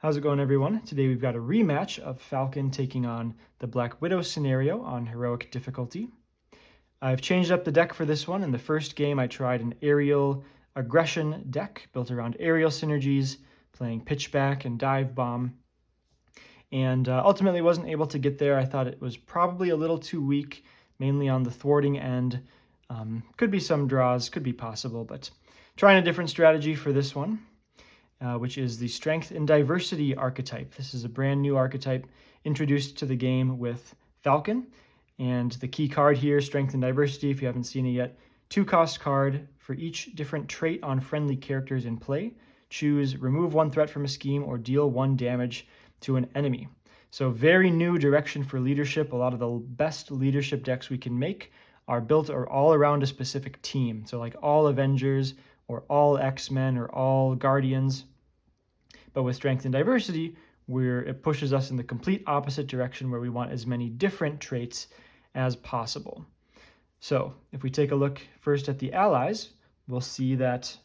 How's it going, everyone? Today we've got a rematch of Falcon taking on the Black Widow scenario on heroic difficulty. I've changed up the deck for this one. In the first game, I tried an aerial aggression deck built around aerial synergies, playing pitchback and dive bomb, and ultimately wasn't able to get there. I thought it was probably a little too weak, mainly on the thwarting end. Could be some draws, could be possible, but trying a different strategy for this one. Which is the Strength and Diversity archetype. This is a brand new archetype introduced to the game with Falcon. And the key card here, Strength and Diversity, if you haven't seen it yet, 2-cost card for each different trait on friendly characters in play. Choose remove 1 threat from a scheme or deal 1 damage to an enemy. So very new direction for leadership. A lot of the best leadership decks we can make are built all around a specific team. So like all Avengers or all X-Men or all Guardians. But with Strength and Diversity, it pushes us in the complete opposite direction where we want as many different traits as possible. So if we take a look first at the allies, we'll see that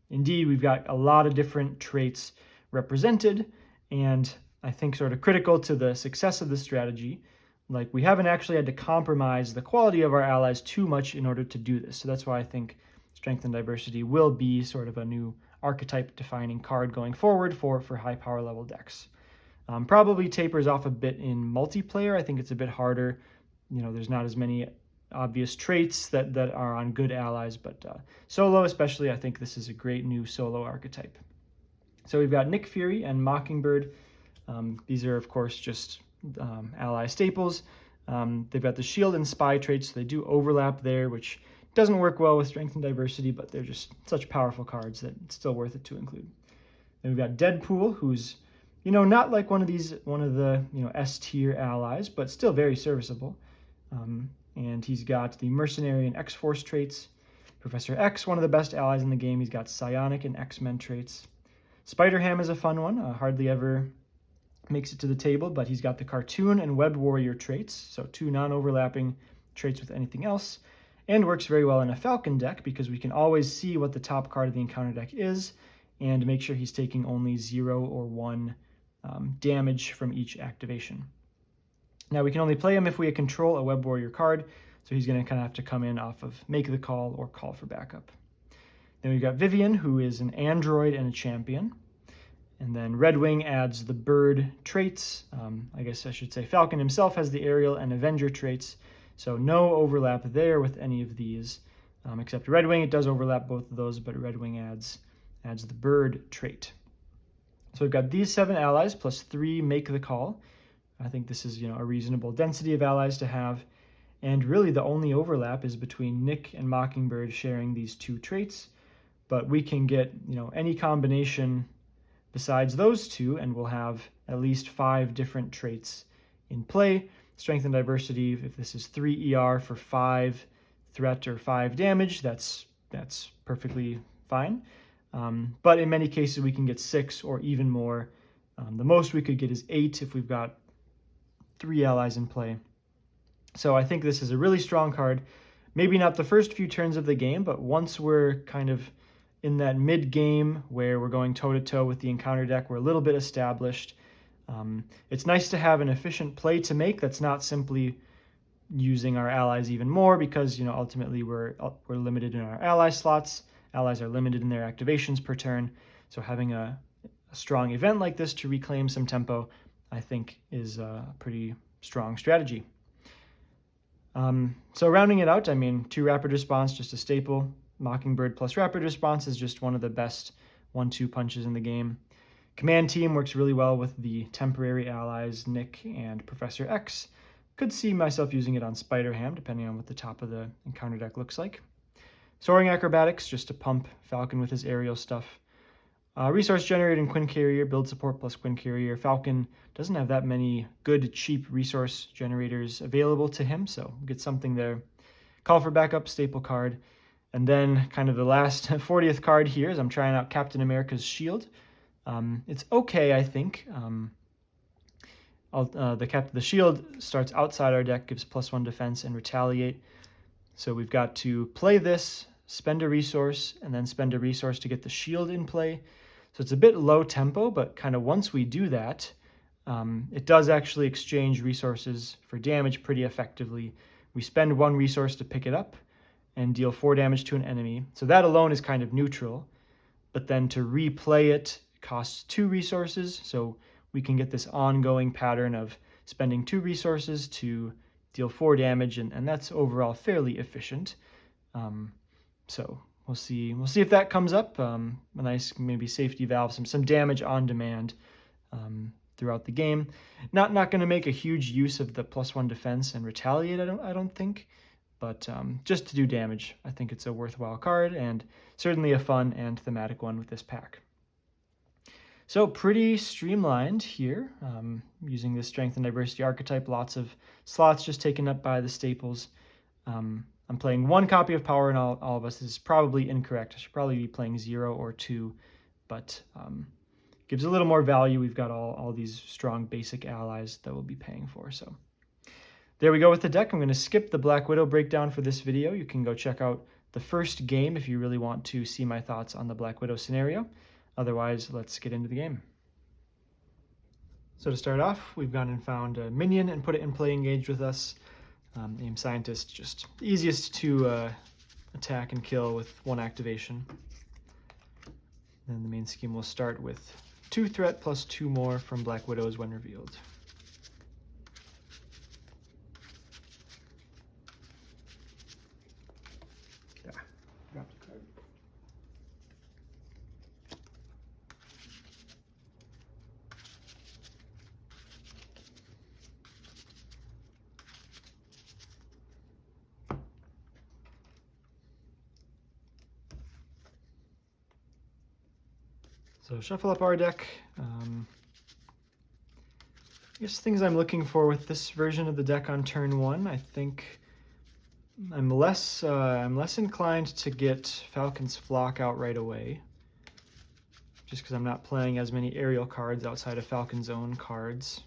indeed we've got a lot of different traits represented, and I think sort of critical to the success of this strategy, like we haven't actually had to compromise the quality of our allies too much in order to do this. So that's why I think Strength and Diversity will be sort of a new archetype defining card going forward for high power level decks. Probably tapers off a bit in multiplayer. I think it's a bit harder. There's not as many obvious traits that are on good allies, but solo especially, I think this is a great new solo archetype. So we've got Nick Fury and Mockingbird. These are, of course, just ally staples. They've got the shield and spy traits, so they do overlap there, which doesn't work well with Strength and Diversity, but they're just such powerful cards that it's still worth it to include. Then we've got Deadpool, who's, not like one of the, S-tier allies, but still very serviceable. And he's got the Mercenary and X-Force traits. Professor X, one of the best allies in the game. He's got Psionic and X-Men traits. Spider-Ham is a fun one. Hardly ever makes it to the table, but he's got the Cartoon and Web Warrior traits, so 2 non-overlapping traits with anything else. And works very well in a Falcon deck because we can always see what the top card of the encounter deck is and make sure he's taking only 0 or 1 damage from each activation. Now we can only play him if we control a Web Warrior card, so he's going to kind of have to come in off of Make the Call or Call for Backup. Then we've got Vivian, who is an android and a champion. And then Red Wing adds the bird traits. I guess I should say Falcon himself has the aerial and Avenger traits. So no overlap there with any of these, except Red Wing. It does overlap both of those, but Red Wing adds the bird trait. So we've got these 7 allies plus 3 Make the Call. I think this is a reasonable density of allies to have. And really the only overlap is between Nick and Mockingbird sharing these 2 traits. But we can get any combination besides those 2, and we'll have at least 5 different traits in play. Strength and Diversity, if this is 3 ER for 5 threat or 5 damage, that's perfectly fine. But in many cases, we can get 6 or even more. The most we could get is 8 if we've got 3 allies in play. So I think this is a really strong card. Maybe not the first few turns of the game, but once we're kind of in that mid-game where we're going toe-to-toe with the encounter deck, we're a little bit established. It's nice to have an efficient play to make that's not simply using our allies even more because, ultimately we're limited in our ally slots. Allies are limited in their activations per turn. So having a strong event like this to reclaim some tempo, I think, is a pretty strong strategy. So rounding it out, 2 Rapid Response, just a staple. Mockingbird plus Rapid Response is just one of the best 1-2 punches in the game. Command Team works really well with the temporary allies, Nick and Professor X. Could see myself using it on Spider-Ham, depending on what the top of the encounter deck looks like. Soaring Acrobatics, just to pump Falcon with his aerial stuff. Resource Generator and Quinn Carrier, build support plus Quinn Carrier. Falcon doesn't have that many good, cheap resource generators available to him, so get something there. Call for Backup, staple card. And then kind of the last 40th card here is I'm trying out Captain America's Shield. It's okay, I think. The shield starts outside our deck, gives +1 defense and retaliate. So we've got to play this, spend a resource, and then spend a resource to get the shield in play. So it's a bit low tempo, but kind of once we do that, it does actually exchange resources for damage pretty effectively. We spend 1 resource to pick it up and deal 4 damage to an enemy. So that alone is kind of neutral, but then to replay it costs 2 resources. So we can get this ongoing pattern of spending 2 resources to deal 4 damage, and that's overall fairly efficient. So we'll see if that comes up. A nice maybe safety valve, some damage on demand throughout the game. Not going to make a huge use of the +1 defense and retaliate. I don't think, but just to do damage, I think it's a worthwhile card and certainly a fun and thematic one with this pack. So pretty streamlined here, using this strength and diversity archetype. Lots of slots just taken up by the staples. I'm playing 1 copy of power in all of us. This is probably incorrect. I should probably be playing 0 or 2, but gives a little more value. We've got all these strong basic allies that we'll be paying for. So there we go with the deck. I'm going to skip the Black Widow breakdown for this video. You can go check out the first game if you really want to see my thoughts on the Black Widow scenario. Otherwise, let's get into the game. So to start off, we've gone and found a minion and put it in play engaged with us. Aim Scientist, just easiest to attack and kill with 1 activation. Then the main scheme will start with 2 threat plus 2 more from Black Widows when revealed. Yeah, dropped a card. So shuffle up our deck. I guess things I'm looking for with this version of the deck on turn 1, I think I'm less inclined to get Falcon's Flock out right away, just because I'm not playing as many aerial cards outside of Falcon's own cards.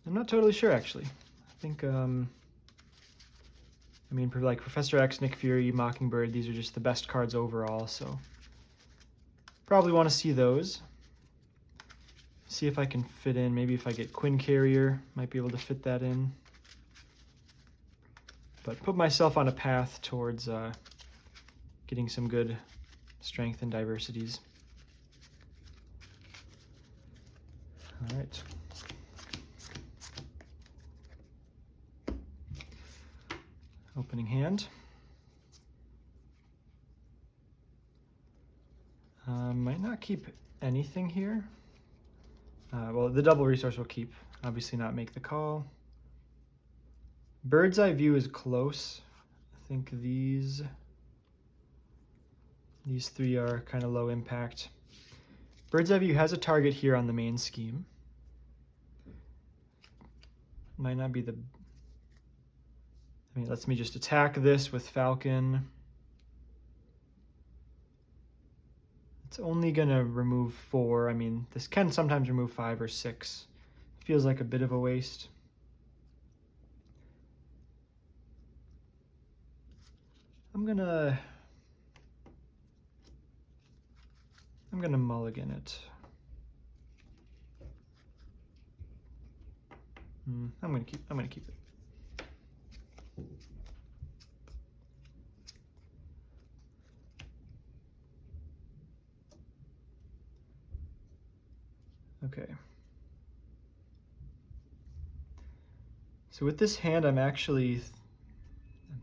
I'm not totally sure, actually. I think, I mean, like Professor X, Nick Fury, Mockingbird, these are just the best cards overall, so probably want to see those. See if I can fit in, maybe if I get Quinn Carrier, might be able to fit that in. But put myself on a path towards getting some good strength and diversities. All right. Opening hand. Might not keep anything here. Well, the double resource will keep. Obviously not make the call. Bird's Eye View is close. I think these 3 are kind of low impact. Bird's Eye View has a target here on the main scheme. Might not be the... I mean, lets me just attack this with Falcon. It's only going to remove 4. I mean, this can sometimes remove 5 or 6. Feels like a bit of a waste. I'm gonna mulligan it. I'm gonna keep it. Okay. So with this hand, I'm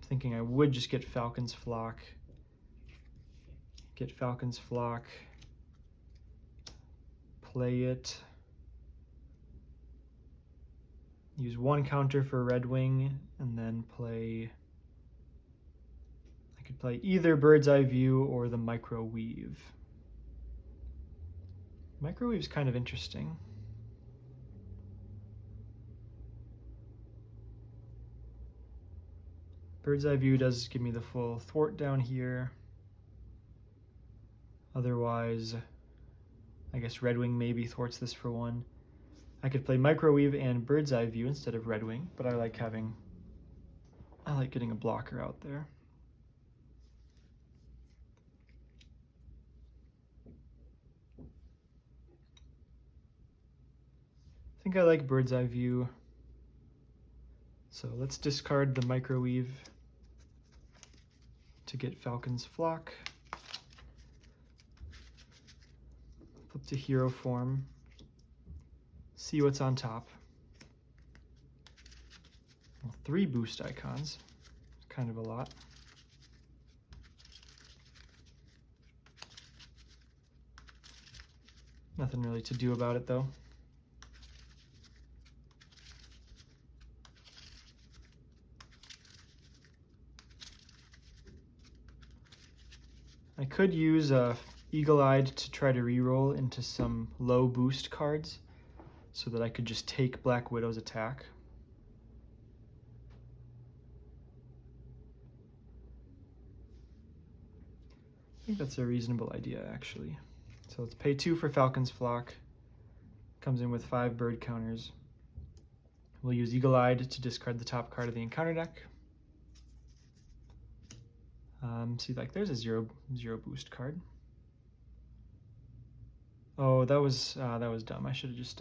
thinking I would just get Falcon's Flock. Get Falcon's Flock. Play it. Use 1 counter for Red Wing, and then play... I could play either Bird's Eye View or the Microweave. Microweave's kind of interesting. Bird's Eye View does give me the full thwart down here. Otherwise, I guess Red Wing maybe thwarts this for 1. I could play Microweave and Bird's Eye View instead of Red Wing, but I like getting a blocker out there. think I like bird's eye view. So let's discard the microweave to get Falcon's flock. Flip to hero form. See what's on top. Well, 3 boost icons, kind of a lot. Nothing really to do about it though. I could use Eagle-Eyed to try to reroll into some low boost cards so that I could just take Black Widow's attack. I think that's a reasonable idea, actually. So let's pay 2 for Falcon's flock. Comes in with 5 bird counters. We'll use Eagle-Eyed to discard the top card of the encounter deck. See, like there's a zero boost card. Oh, that was dumb. I should have just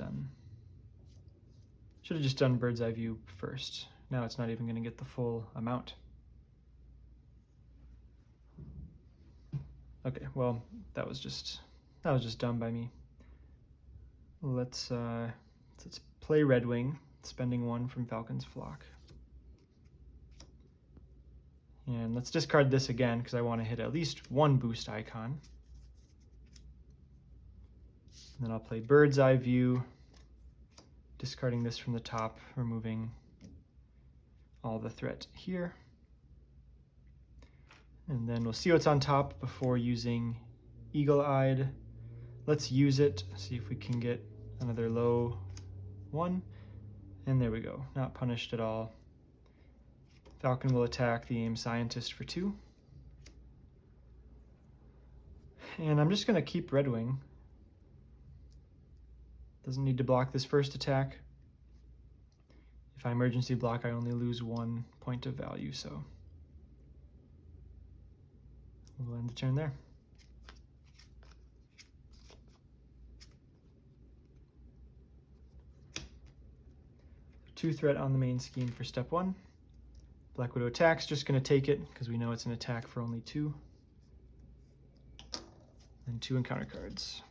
done bird's eye view first. Now it's not even going to get the full amount. Okay, well that was just dumb by me. Let's play Red Wing, spending 1 from Falcon's flock. And let's discard this again because I want to hit at least 1 boost icon. And then I'll play bird's eye view, discarding this from the top, removing all the threat here. And then we'll see what's on top before using Eagle-Eyed. Let's use it, see if we can get another low 1. And there we go, not punished at all. Falcon will attack the aim scientist for 2. And I'm just going to keep Red Wing. Doesn't need to block this first attack. If I emergency block, I only lose 1 point of value, so we'll end the turn there. Two threat on the main scheme for step 1. Black Widow attacks, just going to take it because we know it's an attack for only 2. And 2 encounter cards.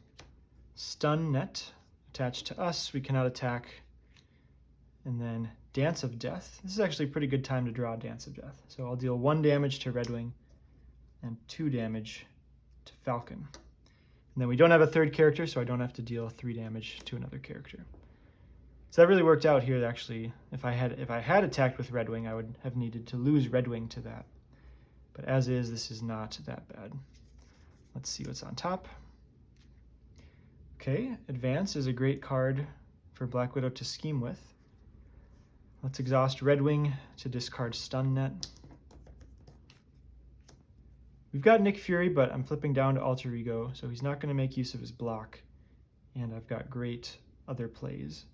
Stun Net, attached to us, we cannot attack. And then Dance of Death. This is actually a pretty good time to draw Dance of Death. So I'll deal 1 damage to Red Wing and 2 damage to Falcon. And then we don't have a third character, so I don't have to deal 3 damage to another character. So that really worked out here, actually. If I had attacked with Red Wing, I would have needed to lose Red Wing to that. But as is, this is not that bad. Let's see what's on top. Okay, Advance is a great card for Black Widow to scheme with. Let's exhaust Red Wing to discard Stun Net. We've got Nick Fury, but I'm flipping down to Alter Ego, so he's not going to make use of his block. And I've got great other plays.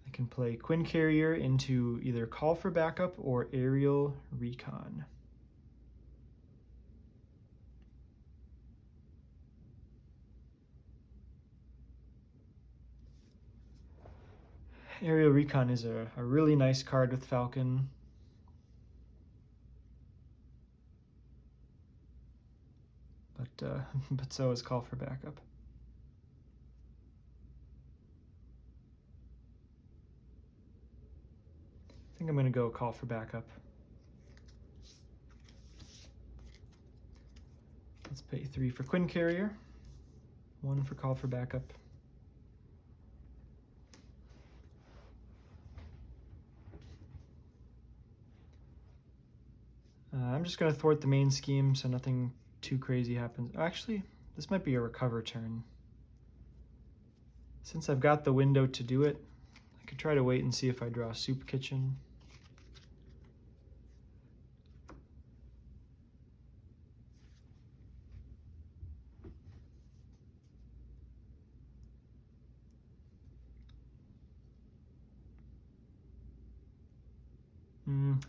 I can play Quinn Carrier into either Call for Backup or Aerial Recon. Aerial Recon is a really nice card with Falcon. But so is Call for Backup. I think I'm going to go Call for Backup. Let's pay 3 for Quinn Carrier, 1 for Call for Backup. I'm just going to thwart the main scheme so nothing too crazy happens. Actually, this might be a recover turn. Since I've got the window to do it, I could try to wait and see if I draw Soup Kitchen.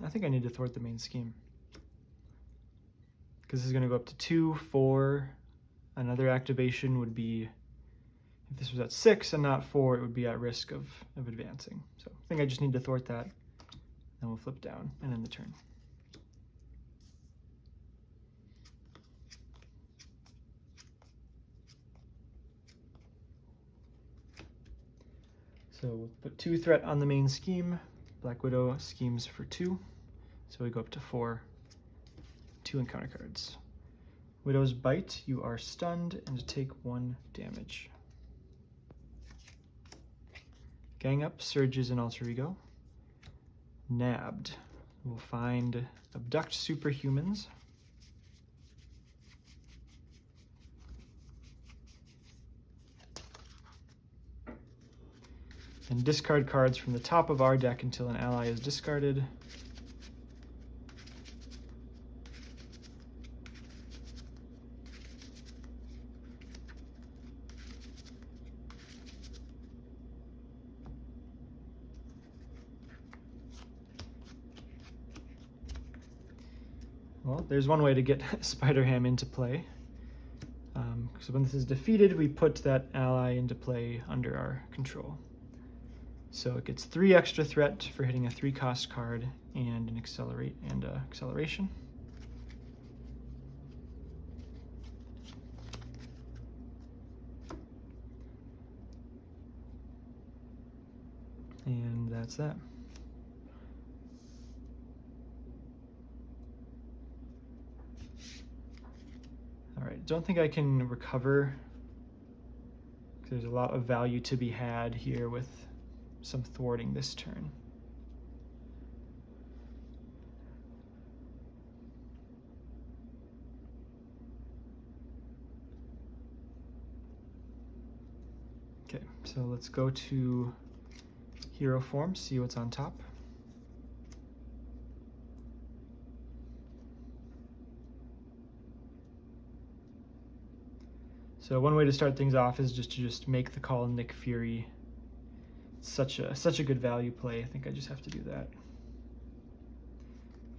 I think I need to thwart the main scheme. Because this is going to go up to 2, 4. Another activation would be If this was at 6 and not 4, it would be at risk of advancing. So I think I just need to thwart that. Then we'll flip down and end the turn. So we'll put 2 threat on the main scheme. Black Widow schemes for 2. So we go up to 4, 2 encounter cards. Widow's Bite, you are stunned and take 1 damage. Gang Up, Surges and Alter Ego. Nabbed, we'll find Abduct Superhumans. And discard cards from the top of our deck until an ally is discarded. Well, there's one way to get Spider-Ham into play. So when this is defeated, we put that ally into play under our control. So it gets 3 extra threat for hitting a 3-cost card and an acceleration. And that's that. All right, don't think I can recover. There's a lot of value to be had here with some thwarting this turn. Okay, so let's go to hero form, see what's on top. So one way to start things off is just to make the call Nick Fury. Such a good value play. I think I just have to do that.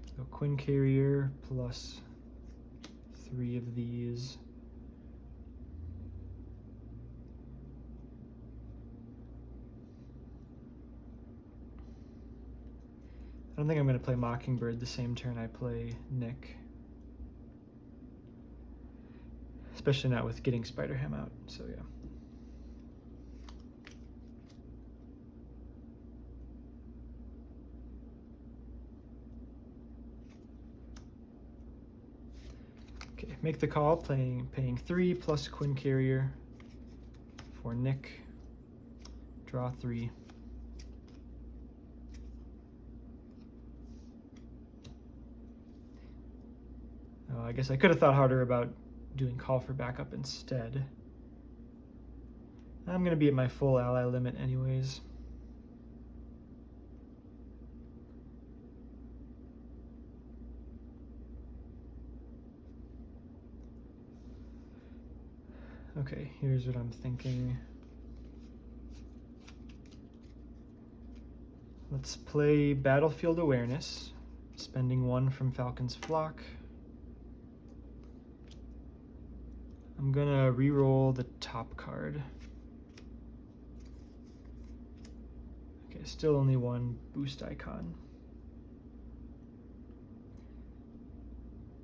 So Quinn Carrier plus 3 of these. I don't think I'm going to play Mockingbird the same turn I play Nick. Especially not with getting Spider-Ham out, so yeah. Okay, make the call, paying 3 plus Quinn Carrier for Nick. Draw 3. I guess I could have thought harder about doing call for backup instead. I'm going to be at my full ally limit anyways. Okay, here's what I'm thinking. Let's play Battlefield Awareness, spending 1 from Falcon's Flock. I'm gonna re-roll the top card. Okay, still only 1 boost icon.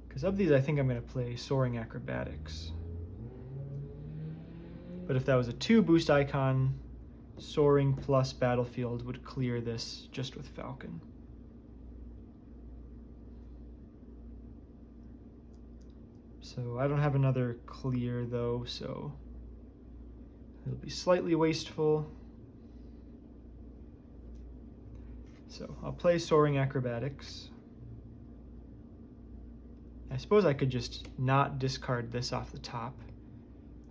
Because of these, I think I'm gonna play Soaring Acrobatics. But if that was a 2 boost icon, Soaring plus Battlefield would clear this just with Falcon. So I don't have another clear though, so it'll be slightly wasteful. So I'll play Soaring Acrobatics. I suppose I could just not discard this off the top.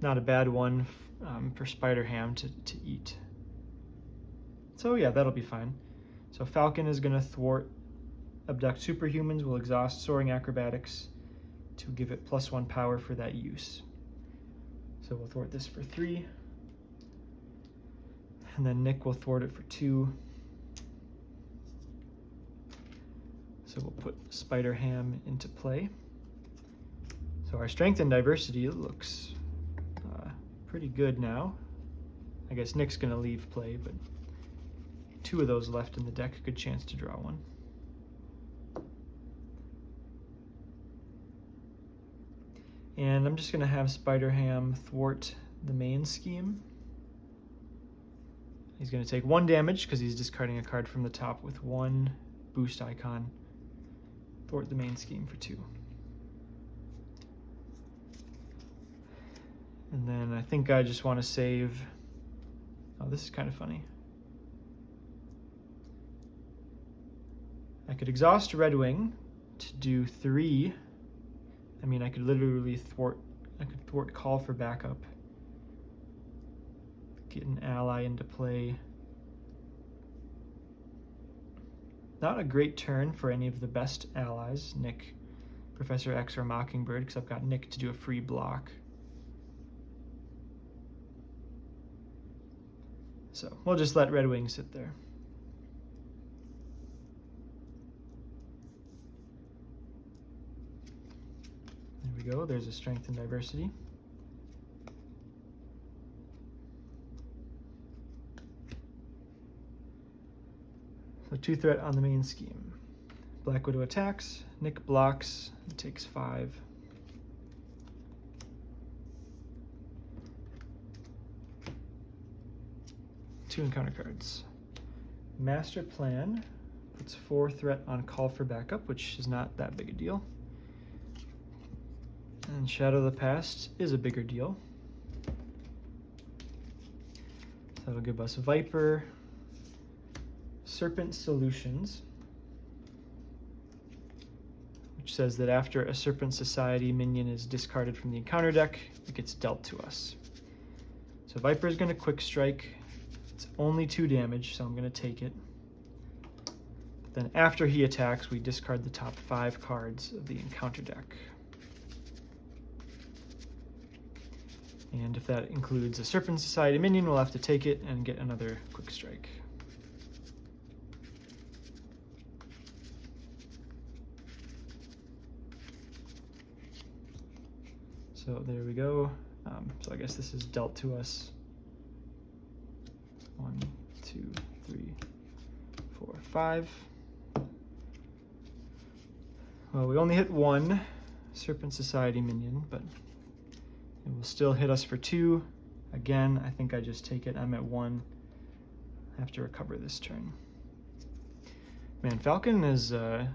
Not a bad one for Spider-Ham to eat. So yeah, that'll be fine. So Falcon is going to thwart Abduct Superhumans, will exhaust Soaring Acrobatics to give it +1 power for that use. So we'll thwart this for 3. And then Nick will thwart it for 2. So we'll put Spider-Ham into play. So our strength and diversity looks pretty good now. I guess Nick's going to leave play, but 2 of those left in the deck, good chance to draw one. And I'm just going to have Spider-Ham thwart the main scheme. He's going to take 1 damage because he's discarding a card from the top with 1 boost icon. Thwart the main scheme for 2. And then I think I just want to save. Oh, this is kind of funny. I could exhaust Red Wing to do 3. I mean, I could literally thwart call for backup. Get an ally into play. Not a great turn for any of the best allies, Nick, Professor X, or Mockingbird, because I've got Nick to do a free block. So we'll just let Red Wing sit there. There we go, there's a strength and diversity. So 2 threat on the main scheme. Black Widow attacks, Nick blocks, and takes 5. Two encounter cards. Master Plan puts 4 threat on call for backup, which is not that big a deal. And Shadow of the Past is a bigger deal. That'll give us Viper, Serpent Solutions, which says that after a Serpent Society minion is discarded from the encounter deck, it gets dealt to us. So Viper is going to quick strike. It's only 2 damage, so I'm going to take it. But then after he attacks, we discard the top 5 cards of the encounter deck. And if that includes a Serpent Society minion, we'll have to take it and get another quick strike. So there we go. So I guess this is dealt to us. 1, 2, 3, 4, 5. Well, we only hit 1 Serpent Society minion, but it will still hit us for 2. Again, I think I just take it. I'm at 1. I have to recover this turn. Man, Falcon is the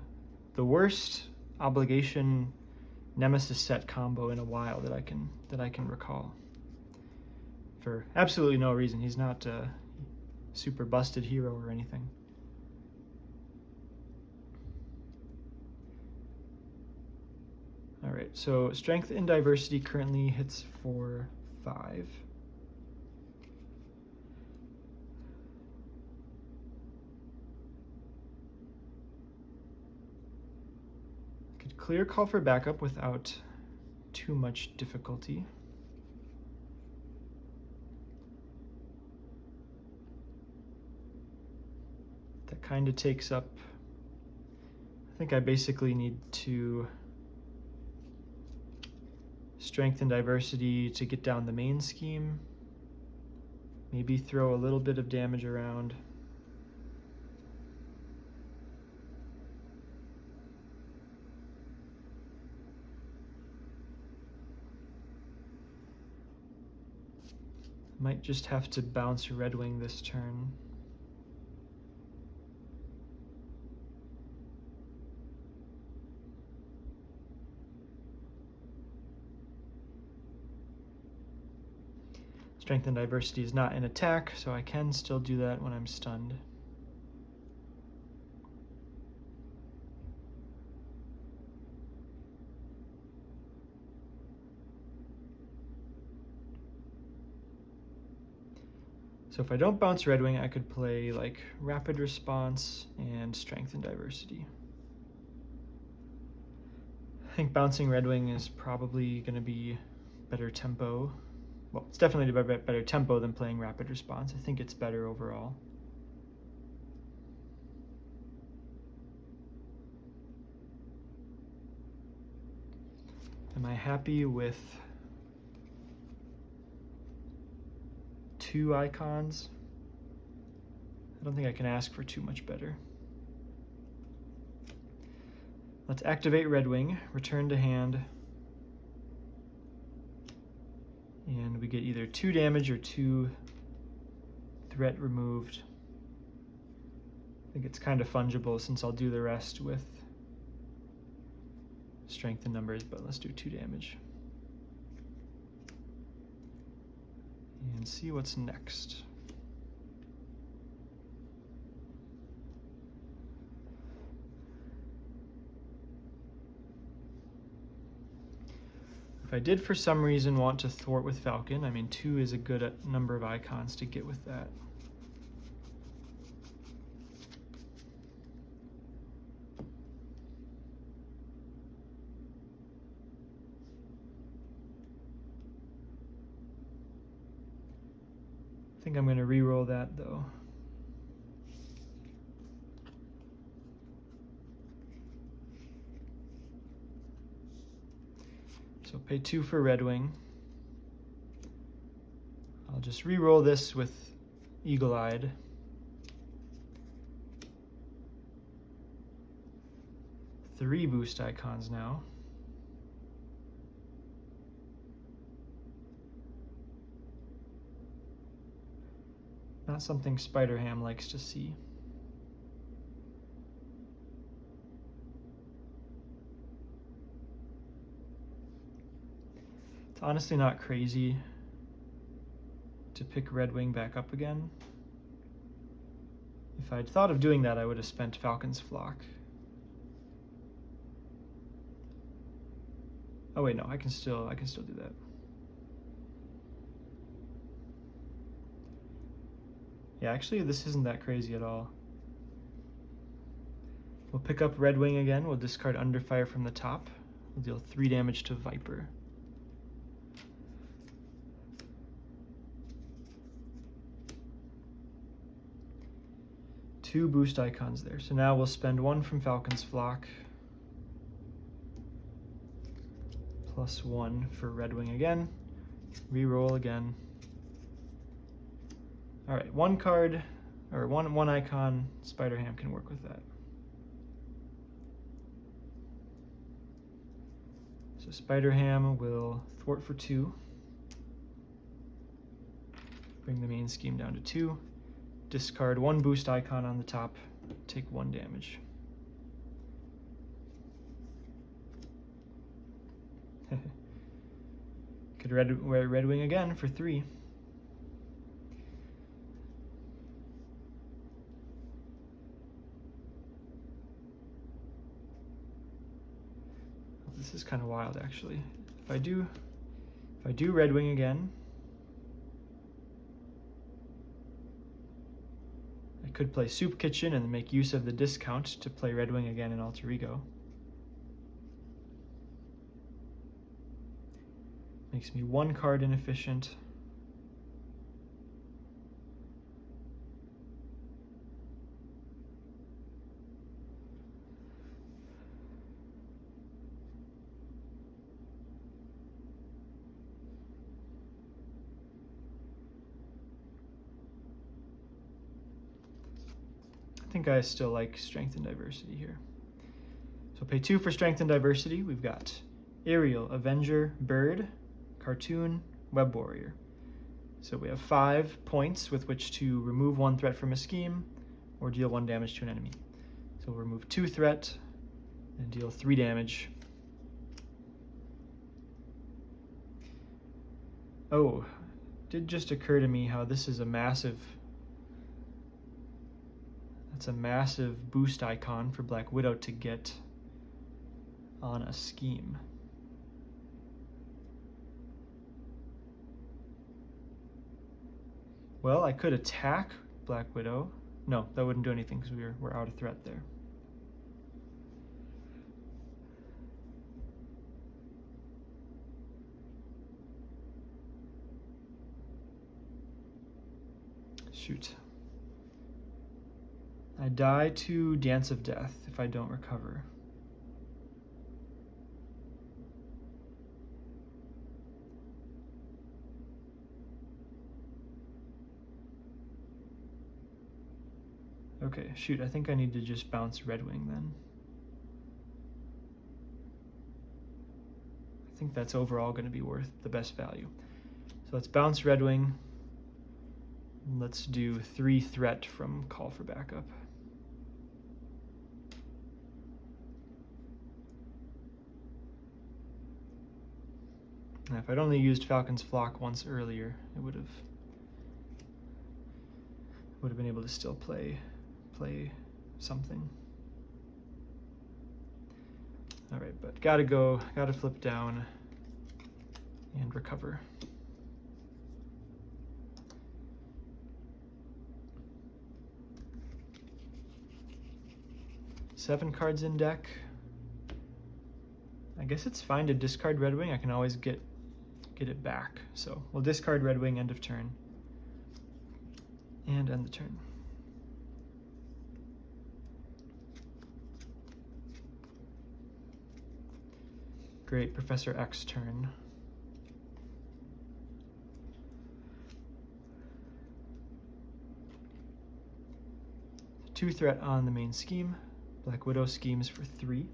worst obligation Nemesis set combo in a while that I can recall. For absolutely no reason. He's not a super busted hero or anything. All right, so Strength and Diversity currently hits for 5. Could clear call for backup without too much difficulty. That kind of takes up, I think I basically need to Strength and Diversity to get down the main scheme. Maybe throw a little bit of damage around. Might just have to bounce Red Wing this turn. Strength and Diversity is not an attack, so I can still do that when I'm stunned. So if I don't bounce Red Wing, I could play like Rapid Response and Strength and Diversity. I think bouncing Red Wing is probably going to be better tempo. Well, it's definitely better tempo than playing Rapid Response. I think it's better overall. Am I happy with 2 icons. I don't think I can ask for too much better. Let's activate Red Wing, return to hand, and we get either 2 damage or 2 threat removed. I think it's kind of fungible since I'll do the rest with strength and numbers, but let's do 2 damage. And see what's next. If I did for some reason want to thwart with Falcon, I mean 2 is a good number of icons to get with that. I think I'm going to re-roll that though. So pay 2 for Red Wing. I'll just re-roll this with Eagle-Eyed. Three boost icons now. Not something Spider-Ham likes to see. It's honestly not crazy to pick Red Wing back up again. If I'd thought of doing that, I would have spent Falcon's Flock. Oh wait, no, I can still do that. Yeah, actually this isn't that crazy at all. We'll pick up Red Wing again, we'll discard Underfire from the top. We'll deal 3 damage to Viper. Two boost icons there. So now we'll spend 1 from Falcon's Flock. Plus 1 for Red Wing again. Reroll again. Alright, 1 card, or one icon, Spider-Ham can work with that. So Spider-Ham will thwart for 2. Bring the main scheme down to 2. Discard 1 boost icon on the top, take 1 damage. Could wear Red Wing again for 3. This is kind of wild, actually. If I do Red Wing again, I could play Soup Kitchen and make use of the discount to play Red Wing again in Alter Ego. Makes me 1 card inefficient. I think I still like Strength and Diversity here. So pay 2 for Strength and Diversity. We've got Aerial, Avenger, Bird, Cartoon, Web Warrior. So we have 5 points with which to remove 1 threat from a scheme or deal 1 damage to an enemy. So we'll remove 2 threat and deal 3 damage. Oh, it did just occur to me how this is a massive boost icon for Black Widow to get on a scheme. Well, I could attack Black Widow. No, that wouldn't do anything because we're out of threat there. Shoot. I die to Dance of Death if I don't recover. Okay, shoot, I think I need to just bounce Red Wing then. I think that's overall going to be worth the best value. So let's bounce Red Wing. Let's do 3 threat from Call for Backup. Now, if I'd only used Falcon's Flock once earlier, it would have been able to still play something. All right, but gotta flip down and recover. Seven cards in deck. I guess it's fine to discard Red Wing. I can always get it back. So we'll discard Red Wing, end of turn, and end the turn. Great, Professor X turn. Two threat on the main scheme. Black Widow schemes for 3.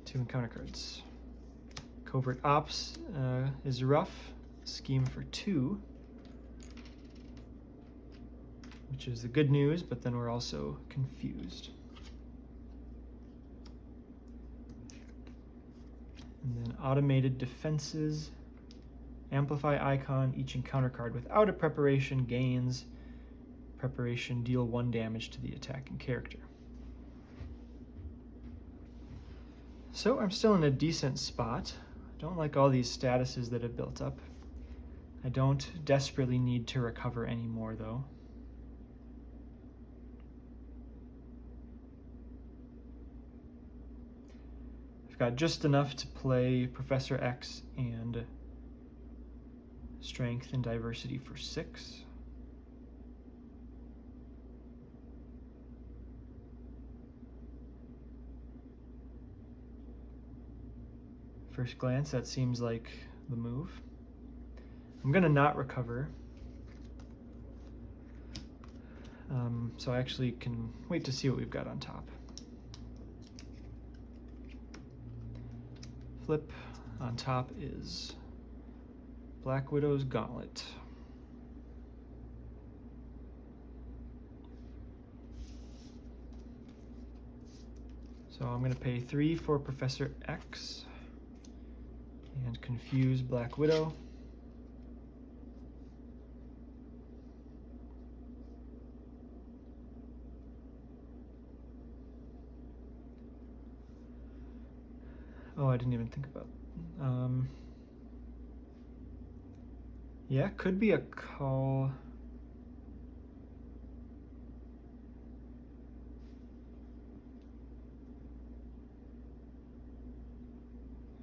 2 encounter cards. Covert Ops is rough. Scheme for 2. Which is the good news, but then we're also confused. And then Automated Defenses. Amplify icon. Each encounter card without a preparation gains preparation, deal 1 damage to the attacking character. So I'm still in a decent spot. I don't like all these statuses that have built up. I don't desperately need to recover anymore though. I've got just enough to play Professor X and Strength and Diversity for 6. First glance, that seems like the move. I'm gonna not recover. So I actually can wait to see what we've got on top. Flip, on top is Black Widow's Gauntlet. So I'm gonna pay 3 for Professor X. And confuse Black Widow. Oh, I didn't even think about. Yeah, could be a call.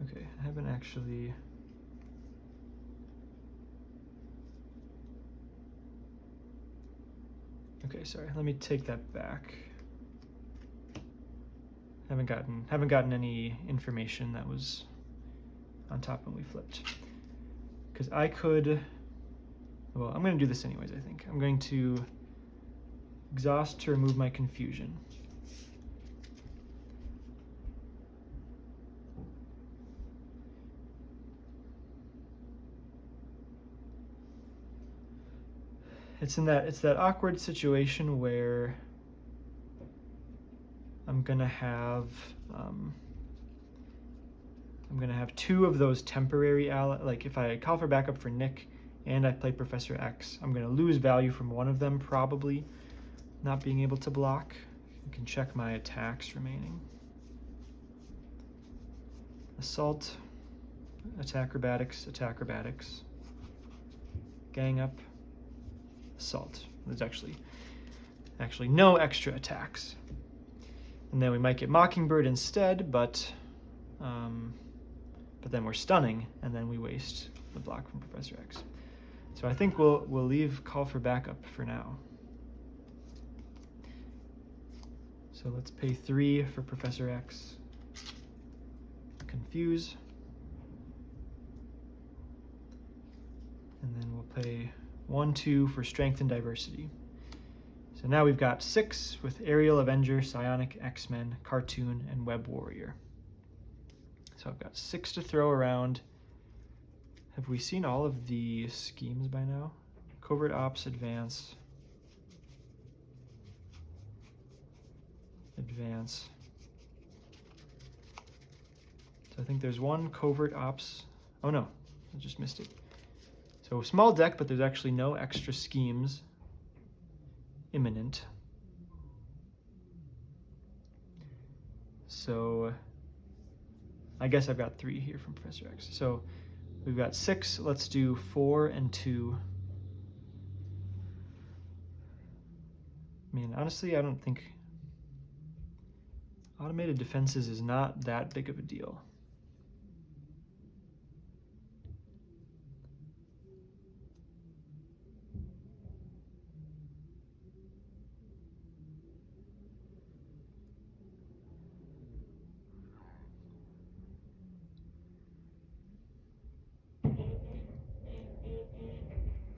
Okay, I haven't actually. Okay, sorry. Let me take that back. Haven't gotten any information that was on top when we flipped. Because I could. Well, I'm going to do this anyways. I think I'm going to exhaust to remove my confusion. It's that awkward situation where I'm gonna have 2 of those temporary like if I call for backup for Nick and I play Professor X, I'm gonna lose value from one of them, probably not being able to block. You can check my attacks remaining. Assault, acrobatics, gang up, assault. There's actually no extra attacks. And then we might get Mockingbird instead, but then we're stunning, and then we waste the block from Professor X. So I think we'll leave call for backup for now. So let's pay 3 for Professor X. Confuse. And then we'll pay 1, 2 for Strength and Diversity. So now we've got 6 with Aerial, Avenger, Psionic, X-Men, Cartoon, and Web Warrior. So I've got 6 to throw around. Have we seen all of the schemes by now? Covert Ops, Advance. Advance. So I think there's one Covert Ops. Oh no, I just missed it. So small deck, but there's actually no extra schemes imminent. So I guess I've got 3 here from Professor X. So we've got 6. Let's do 4 and 2. I mean, honestly, I don't think automated defenses is not that big of a deal.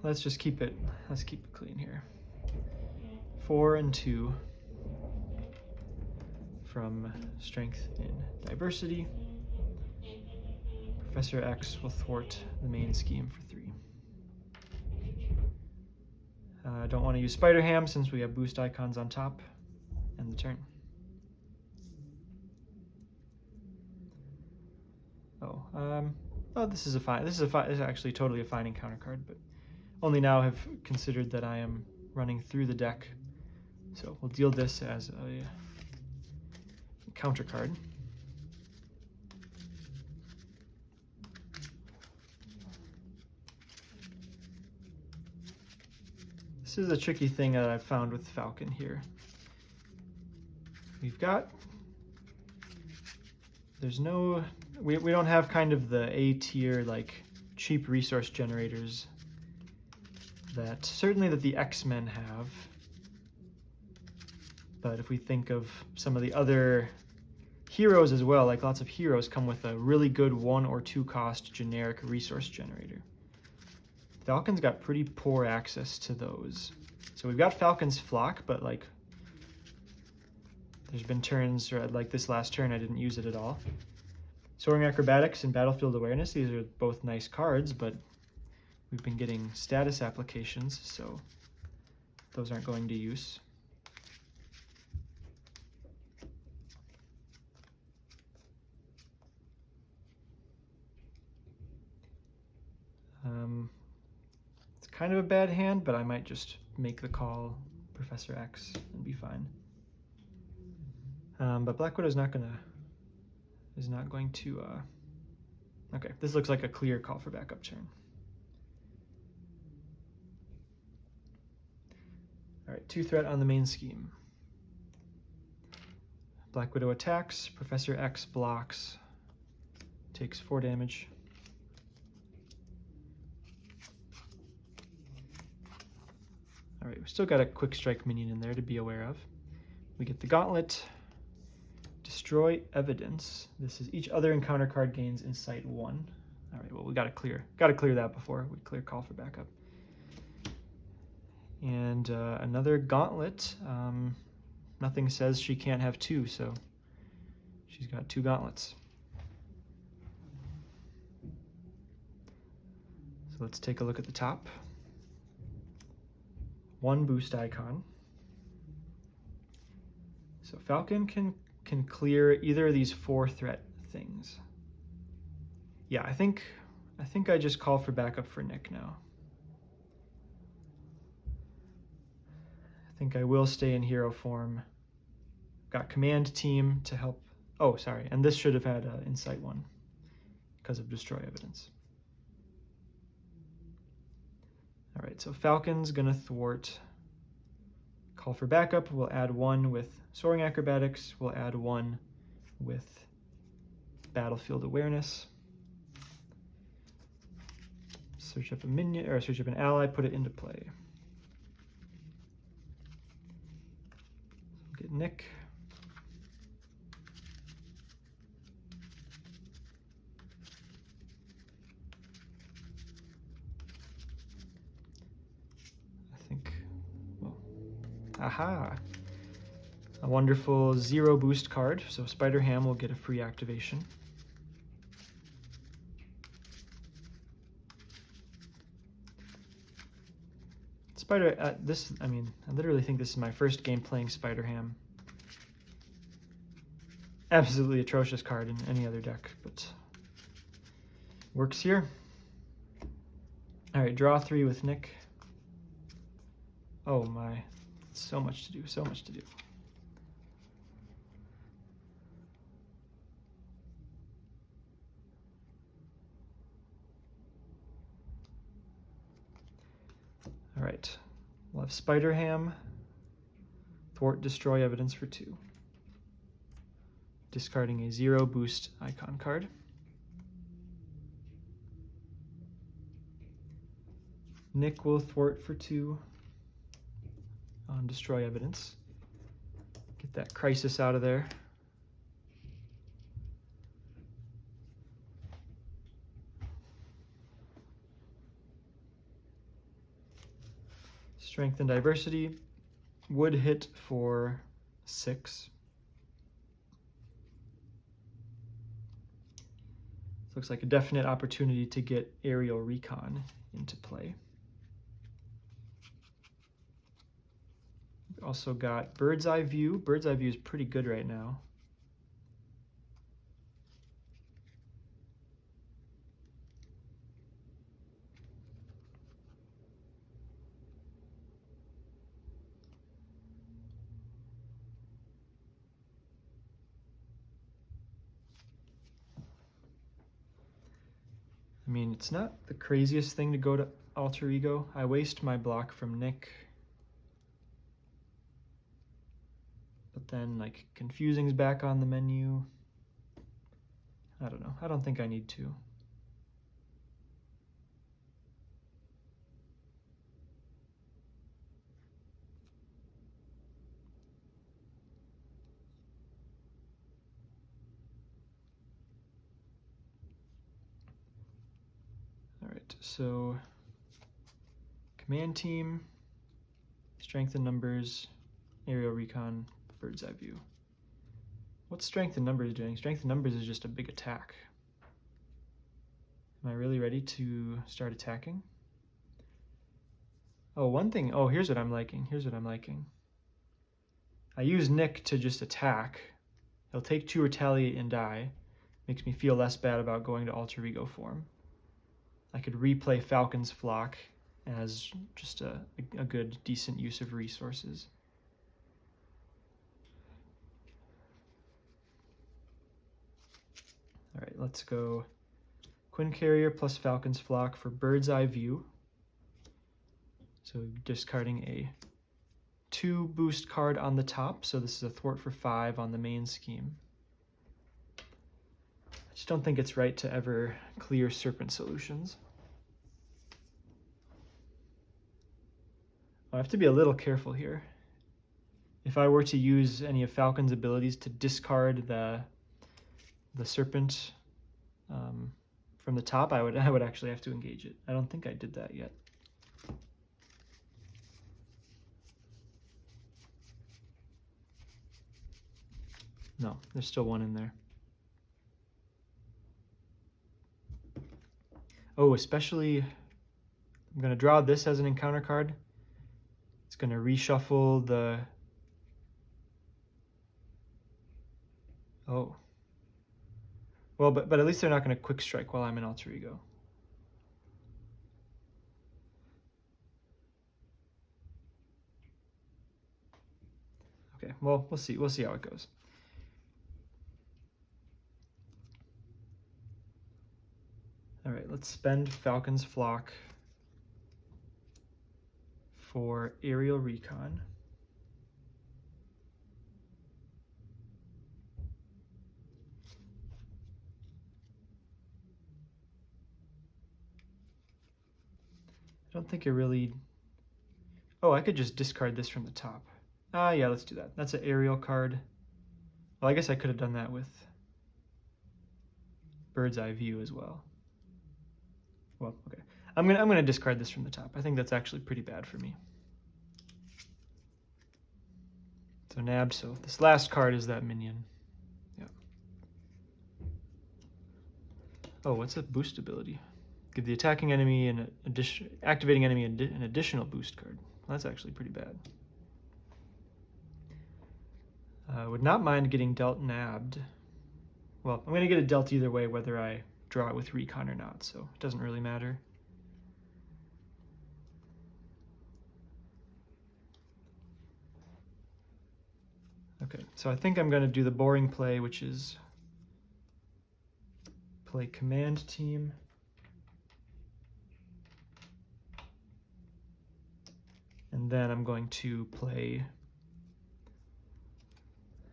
Let's keep it clean here. 4 and 2 from Strength and Diversity. Professor X will thwart the main scheme for 3. I don't want to use Spider Ham since we have boost icons on top. End the turn. This is actually totally a fine encounter card, but only now have considered that I am running through the deck. So we'll deal this as a counter card. This is a tricky thing that I've found with Falcon here. We don't have kind of the A tier like cheap resource generators that certainly that the X-Men have. But if we think of some of the other heroes as well, like lots of heroes come with a really good 1 or 2 cost generic resource generator. Falcon's got pretty poor access to those. So we've got Falcon's Flock, but like there's been turns, or like this last turn I didn't use it at all. Soaring Acrobatics and Battlefield Awareness, these are both nice cards, but we've been getting status applications, so those aren't going to use. It's kind of a bad hand, but I might just make the call Professor X and be fine. But Black Widow is not going to. Okay, this looks like a clear call for backup turn. All right, 2 threat on the main scheme. Black Widow attacks, Professor X blocks, takes 4 damage. All right, we still got a quick strike minion in there to be aware of. We get the Gauntlet, Destroy Evidence. This is each other encounter card gains insight 1. All right, well, we gotta clear that before we clear call for backup. And another Gauntlet. Nothing says she can't have 2, so she's got 2 gauntlets. So let's take a look at the top. 1 boost icon. So Falcon can clear either of these 4 threat things. Yeah, I think I just call for backup for Nick now. I think I will stay in hero form. Got command team to help. Oh, sorry, and this should have had insight 1 because of Destroy Evidence. All right, so Falcon's gonna thwart. Call for backup, we'll add 1 with Soaring Acrobatics, we'll add 1 with Battlefield Awareness. Search up a minion, or search up an ally, put it into play. Get Nick. Aha! A wonderful 0 boost card, so Spider-Ham will get a free activation. I literally think this is my first game playing Spider-Ham. Absolutely atrocious card in any other deck, but works here. All right, draw 3 with Nick. Oh my, so much to do, so much to do. All right, we'll have Spider-Ham, thwart, destroy evidence for 2. Discarding a 0 boost icon card. Nick will thwart for 2 on destroy evidence. Get that crisis out of there. Strength and diversity would hit for 6. Looks like a definite opportunity to get aerial recon into play. We've also got bird's eye view. Bird's eye view is pretty good right now. I mean, it's not the craziest thing to go to alter ego. I waste my block from Nick. But then, like, confusing's back on the menu. I don't know. I don't think I need to. All right, so command team, strength and numbers, aerial recon, bird's eye view. What's strength and numbers doing? Strength and numbers is just a big attack. Am I really ready to start attacking? Oh, one thing. Oh, here's what I'm liking. Here's what I'm liking. I use Nick to just attack. He'll take 2 retaliate and die. Makes me feel less bad about going to alter ego form. I could replay Falcon's Flock as just a good, decent use of resources. All right, let's go Quinn Carrier plus Falcon's Flock for bird's eye view. So discarding a 2 boost card on the top. So this is a thwart for 5 on the main scheme. I just don't think it's right to ever clear Serpent Solutions. I have to be a little careful here. If I were to use any of Falcon's abilities to discard the Serpent from the top, I would actually have to engage it. I don't think I did that yet. No, there's still 1 in there. Oh, especially, I'm going to draw this as an encounter card. It's going to reshuffle the... Oh. Well, but at least they're not going to quick strike while I'm in alter ego. Okay, well, we'll see. We'll see how it goes. All right, let's spend Falcon's Flock for aerial recon. I don't think it really... Oh, I could just discard this from the top. Yeah, let's do that. That's an aerial card. Well, I guess I could have done that with bird's eye view as well. Well, okay. I'm gonna discard this from the top. I think that's actually pretty bad for me. So nabbed, so this last card is that minion. Yeah. Oh, what's a boost ability? Give the attacking enemy an activating enemy an additional boost card. Well, that's actually pretty bad. Would not mind getting dealt nabbed. Well, I'm going to get it dealt either way, whether I draw it with recon or not, so it doesn't really matter. Okay, so I think I'm going to do the boring play, which is play command team. And then I'm going to play,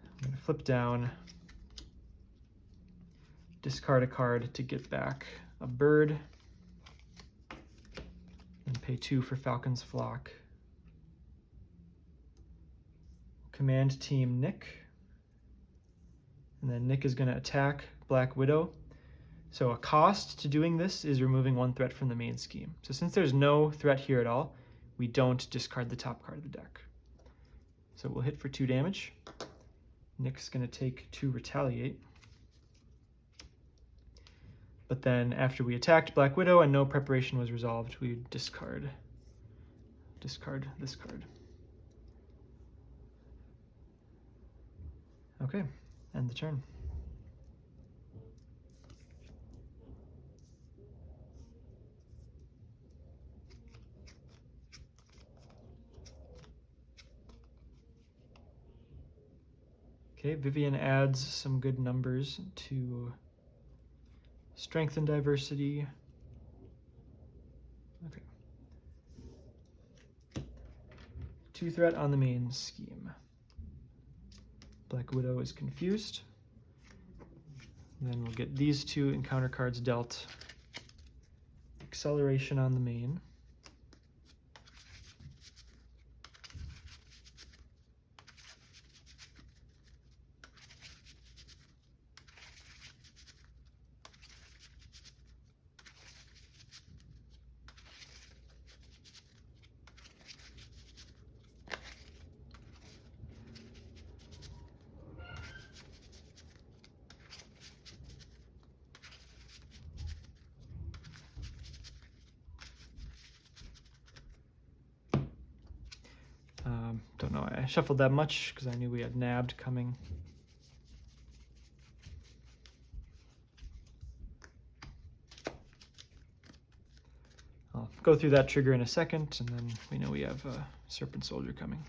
I'm going to flip down, discard a card to get back a bird, and pay 2 for Falcon's Flock. Command team Nick, and then Nick is going to attack Black Widow. So a cost to doing this is removing 1 threat from the main scheme. So since there's no threat here at all, we don't discard the top card of the deck. So we'll hit for 2 damage. Nick's going to take 2 retaliate. But then after we attacked Black Widow and no preparation was resolved, we discard this card. Okay, end the turn. Okay, Vivian adds some good numbers to strength and diversity. Okay. 2 threat on the main scheme. Black Widow is confused. And then we'll get these 2 encounter cards dealt. Acceleration on the main. Don't know, I shuffled that much because I knew we had nabbed coming. I'll go through that trigger in a second, and then we know we have a Serpent Soldier coming.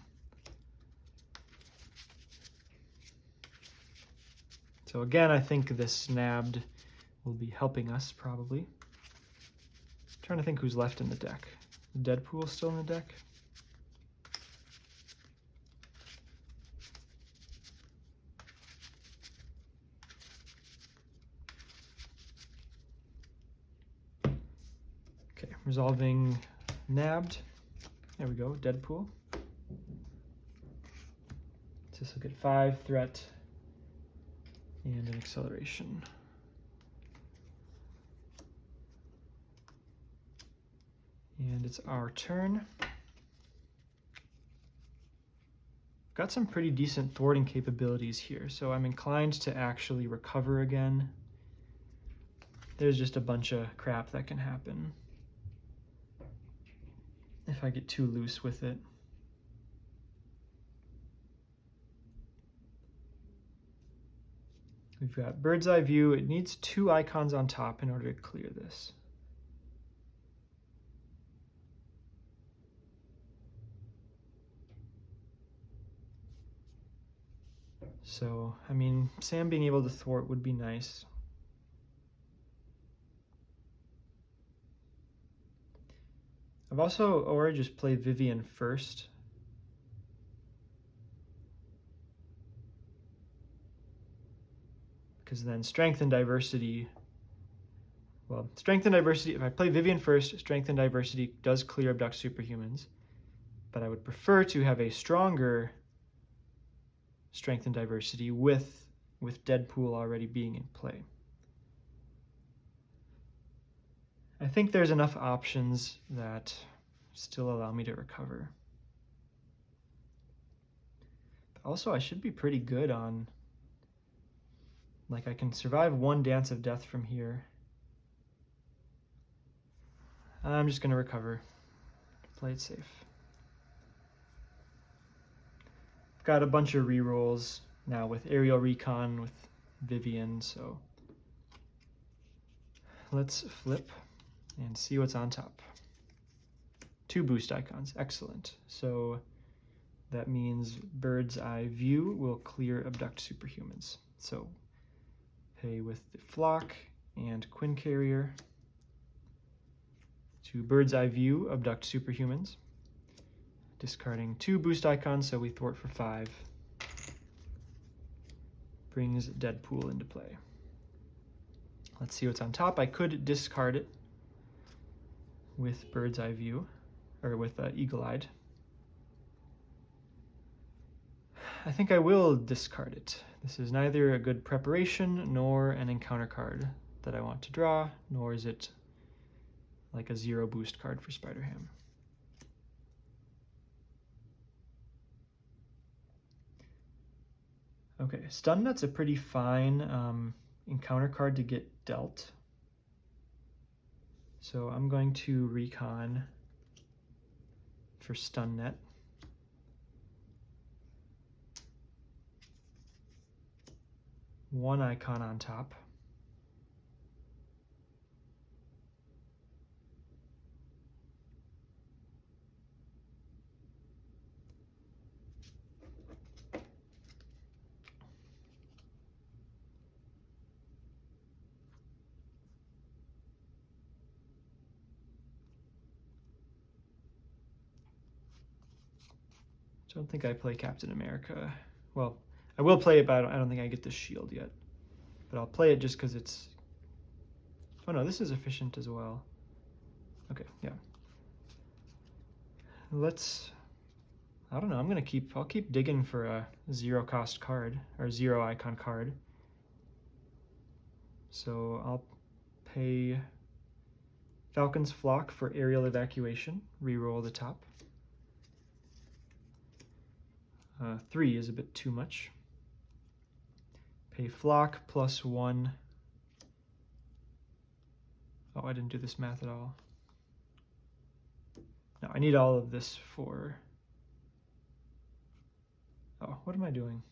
So again, I think this nabbed will be helping us, probably. I'm trying to think who's left in the deck. Deadpool's still in the deck? Okay, resolving nabbed. There we go, Deadpool. So this will get 5 threat and an acceleration. And it's our turn. Got some pretty decent thwarting capabilities here, so I'm inclined to actually recover again. There's just a bunch of crap that can happen if I get too loose with it. We've got Bird's Eye View. It needs 2 icons on top in order to clear this. So, I mean, Sam being able to thwart would be nice. I've also, or just play Vivian first. Because then strength and diversity, well, strength and diversity, if I play Vivian first, strength and diversity does clear Abduct Superhumans. But I would prefer to have a stronger strength and diversity with Deadpool already being in play. I think there's enough options that still allow me to recover. Also, I should be pretty good on, like, I can survive one Dance of Death from here. I'm just going to recover. Play it safe. I've got a bunch of rerolls now with Aerial Recon, with Vivian, so let's flip and see what's on top. 2 boost icons, excellent. So that means Bird's Eye View will clear Abduct Superhumans. So pay with the Flock and Quinn Carrier to Bird's Eye View, Abduct Superhumans. Discarding 2 boost icons, so we thwart for 5. Brings Deadpool into play. Let's see what's on top. I could discard it with Bird's Eye View, or with Eagle-Eyed. I think I will discard it. This is neither a good preparation nor an encounter card that I want to draw, nor is it like a 0 boost card for Spider-Ham. Okay, Stun Nut's a pretty fine encounter card to get dealt. So I'm going to recon for Stun Net. One icon on top. I don't think I play Captain America. Well, I will play it, but I don't think I get the shield yet. But I'll play it just because it's... Oh no, this is efficient as well. Okay, yeah. Let's... I don't know, I'll keep digging for a 0 cost card, or 0 icon card. So I'll pay Falcon's Flock for Aerial Evacuation, reroll the top. 3 is a bit too much. Pay Flock plus 1. Oh, I didn't do this math at all. No, I need all of this for... Oh, what am I doing?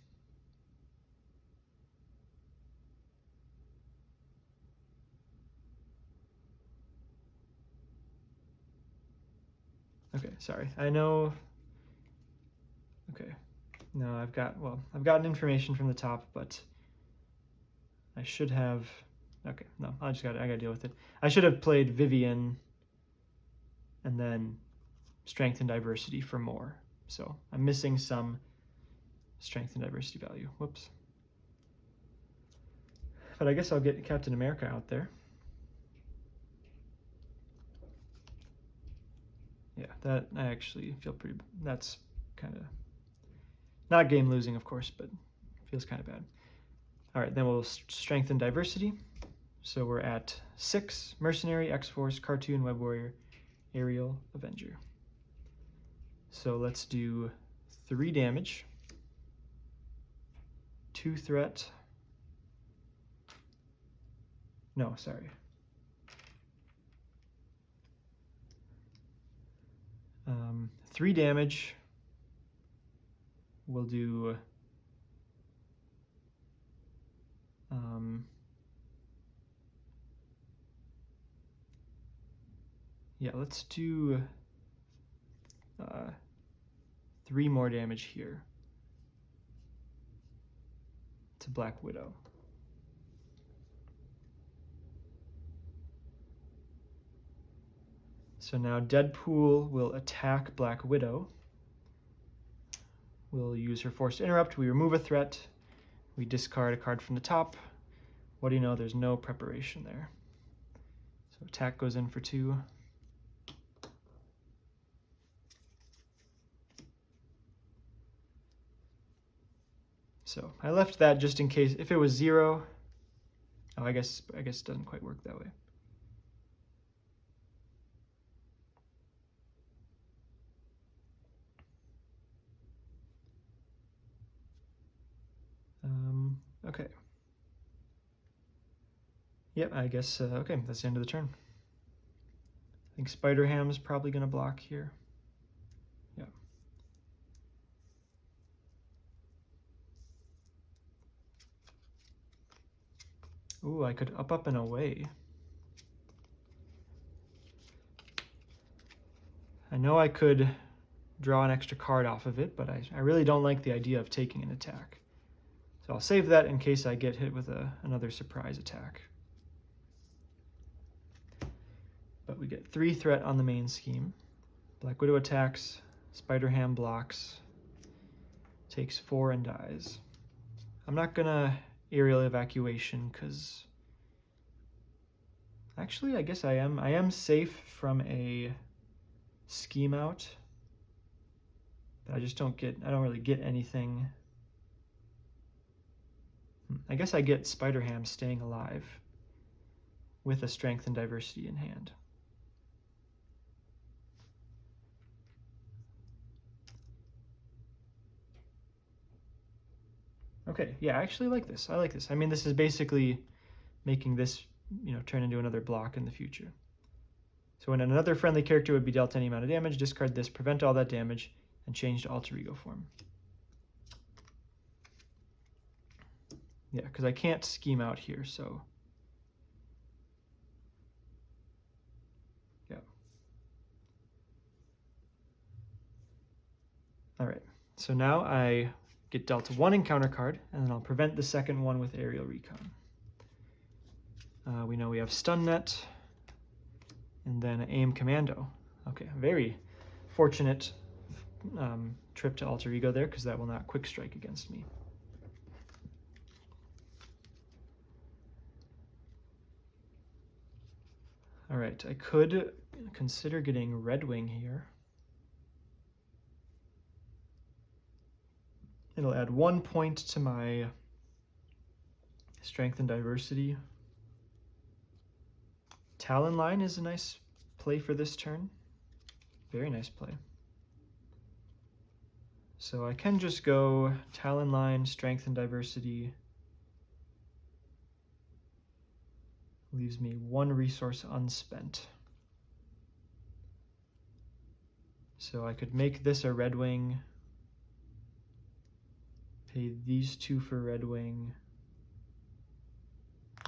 Okay, sorry. I know... Okay. No, I've gotten information from the top, but I should have... Okay, no, I gotta deal with it. I should have played Vivian and then Strength and Diversity for more. So I'm missing some Strength and Diversity value. Whoops. But I guess I'll get Captain America out there. Yeah, that I actually feel pretty... That's kind of... Not game losing, of course, but feels kind of bad. All right, then we'll strengthen diversity. So we're at 6, Mercenary, X-Force, Cartoon, Web Warrior, Aerial, Avenger. So let's do 3 damage, 2 threat. No, sorry. 3 damage. We'll do yeah, let's do 3 more damage here to Black Widow. So now Deadpool will attack Black Widow. We'll use her Force to Interrupt. We remove a threat. We discard a card from the top. What do you know? There's no preparation there. So attack goes in for 2. So I left that just in case, if it was 0, oh, I guess it doesn't quite work that way. Okay. Yep, I guess, okay, that's the end of the turn. I think Spider Ham is probably going to block here. Yeah. Ooh, I could up and away. I know I could draw an extra card off of it, but I really don't like the idea of taking an attack. So I'll save that in case I get hit with another surprise attack. But we get 3 threat on the main scheme. Black Widow attacks, Spider Ham blocks, takes 4 and dies. I'm not gonna aerial evacuation because actually I guess I am safe from a scheme out. But I just don't really get anything. I guess I get Spider Ham staying alive with a strength and diversity in hand. Okay, yeah, I actually like this. I like this. I mean, this is basically making this, turn into another block in the future. So when another friendly character would be dealt any amount of damage, discard this, prevent all that damage, and change to alter ego form. Yeah, because I can't scheme out here, so. Yeah. All right, so now I get dealt 1 encounter card, and then I'll prevent the second one with aerial recon. We know we have stun net, and then aim commando. Okay, very fortunate trip to alter ego there, because that will not quick strike against me. All right, I could consider getting Red Wing here. It'll add 1 point to my strength and diversity. Talon Line is a nice play for this turn. Very nice play. So I can just go Talon Line, strength and diversity. Leaves me 1 resource unspent. So I could make this a Red Wing. Pay these 2 for Red Wing.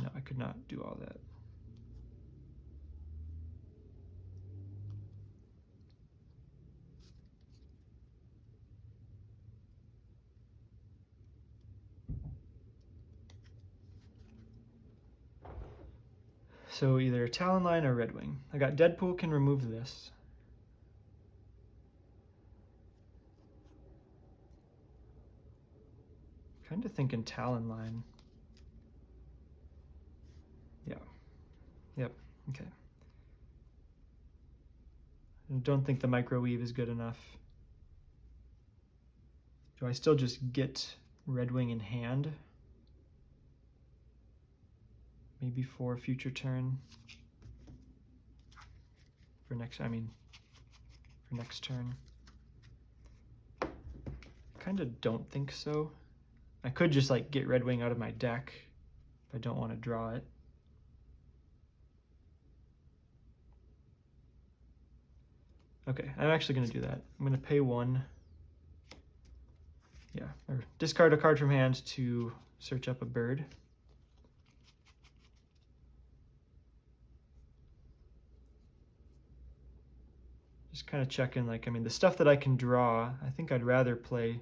No, I could not do all that. So either Talon Line or Red Wing. I got Deadpool can remove this. Kind of thinking Talon Line. Yeah. Yep. Okay. I don't think the microweave is good enough. Do I still just get Red Wing in hand? Maybe for a future turn. For next turn. Kind of don't think so. I could just like get Red Wing out of my deck if I don't want to draw it. Okay, I'm actually going to do that. I'm going to pay 1. Yeah, or discard a card from hand to search up a bird. Just kind of checking, like, I mean, the stuff that I can draw, I think I'd rather play,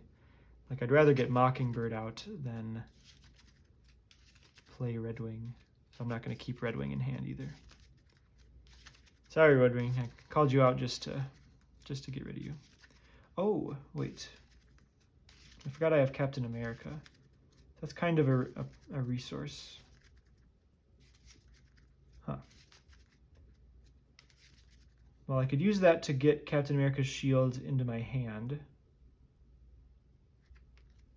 like, I'd rather get Mockingbird out than play Red Wing. So I'm not going to keep Red Wing in hand either. Sorry, Red Wing, I called you out just to get rid of you. Oh, wait. I forgot I have Captain America. That's kind of a resource. Huh. Well, I could use that to get Captain America's shield into my hand.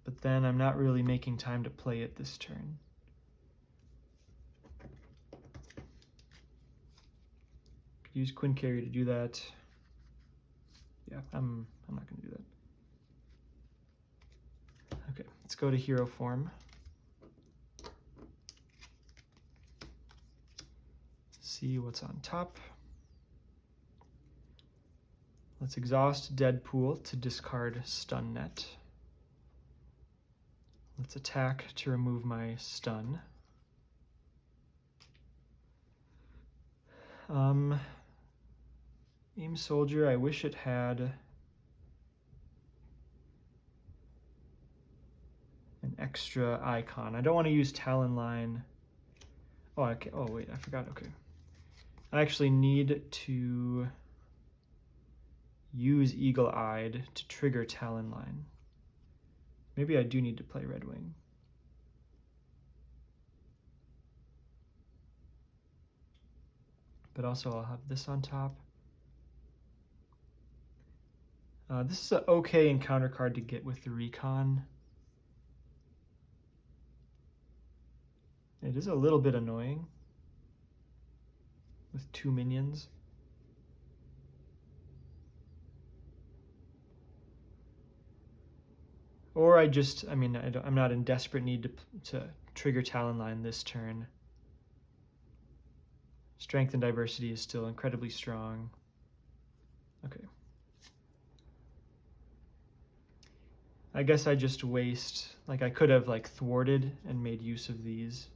But then I'm not really making time to play it this turn. Could use Quinn Carry to do that. Yeah, I'm not going to do that. Okay, let's go to hero form. See what's on top. Let's exhaust Deadpool to discard Stun Net. Let's attack to remove my stun. Aim Soldier, I wish it had an extra icon. I don't want to use Talon Line. Oh, okay. Oh, wait, I forgot. Okay. I actually need to use Eagle-Eyed to trigger Talon Line. Maybe I do need to play Red Wing. But also I'll have this on top. This is an okay encounter card to get with the Recon. It is a little bit annoying with 2 minions. Or I'm not in desperate need to trigger Talon Line this turn. Strength and Diversity is still incredibly strong. Okay. I guess I just waste, like I could have like thwarted and made use of these.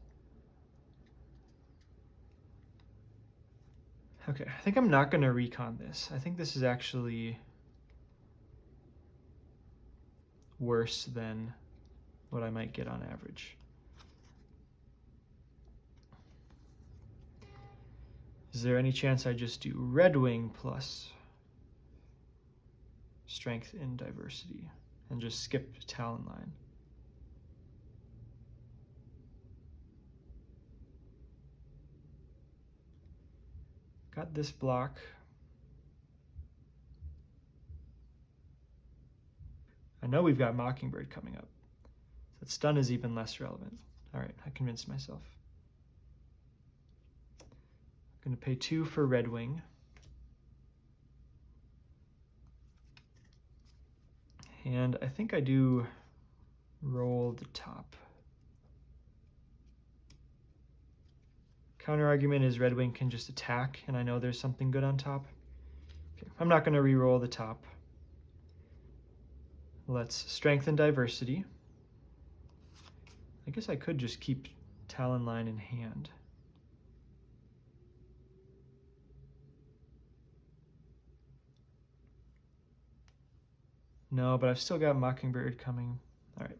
Okay, I think I'm not gonna recon this. I think this is actually worse than what I might get on average. Is there any chance I just do Red Wing plus Strength and Diversity and just skip Talon Line? Got this block. I know we've got Mockingbird coming up. So that stun is even less relevant. All right, I convinced myself. I'm going to pay 2 for Red Wing. And I think I do roll the top. Counter argument is Red Wing can just attack, and I know there's something good on top. Okay, I'm not going to re-roll the top. Let's strengthen Diversity. I guess I could just keep Talon Line in hand. No, but I've still got Mockingbird coming. All right.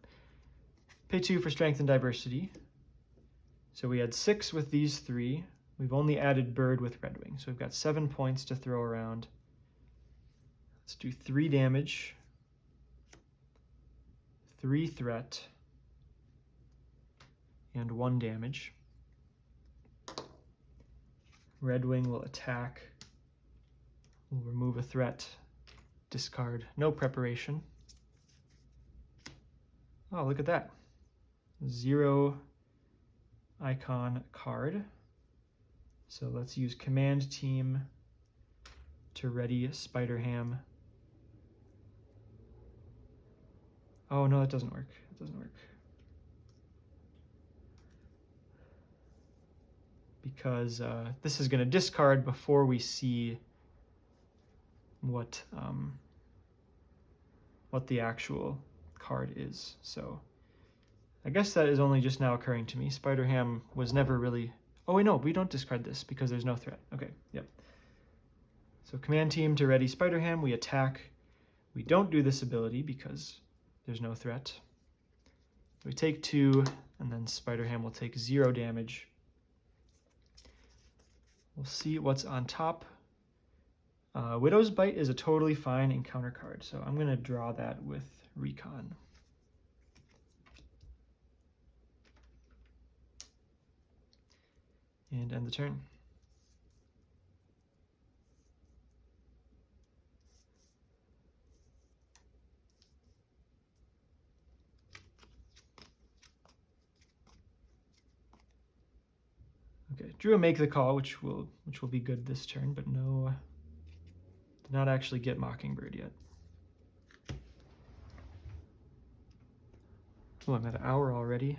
Pay 2 for Strength and Diversity. So we had 6 with these 3. We've only added Bird with Red Wing. So we've got 7 points to throw around. Let's do 3 damage. 3 threat. And 1 damage. Red Wing will attack. We'll remove a threat. Discard. No preparation. Oh, look at that. 0 icon card. So let's use Command Team to ready Spider-Ham. Oh, no, that doesn't work. It doesn't work. Because this is going to discard before we see what the actual card is. So I guess that is only just now occurring to me. Spider-Ham was never really... Oh, wait, no, we don't discard this because there's no threat. Okay, yep. So Command Team to ready Spider-Ham. We attack. We don't do this ability because there's no threat. We take 2, and then Spider-Ham will take 0 damage. We'll see what's on top. Widow's Bite is a totally fine encounter card, so I'm going to draw that with Recon. And end the turn. Okay, drew a Make the Call, which will be good this turn, but no, did not actually get Mockingbird yet. Oh, I'm at an hour already.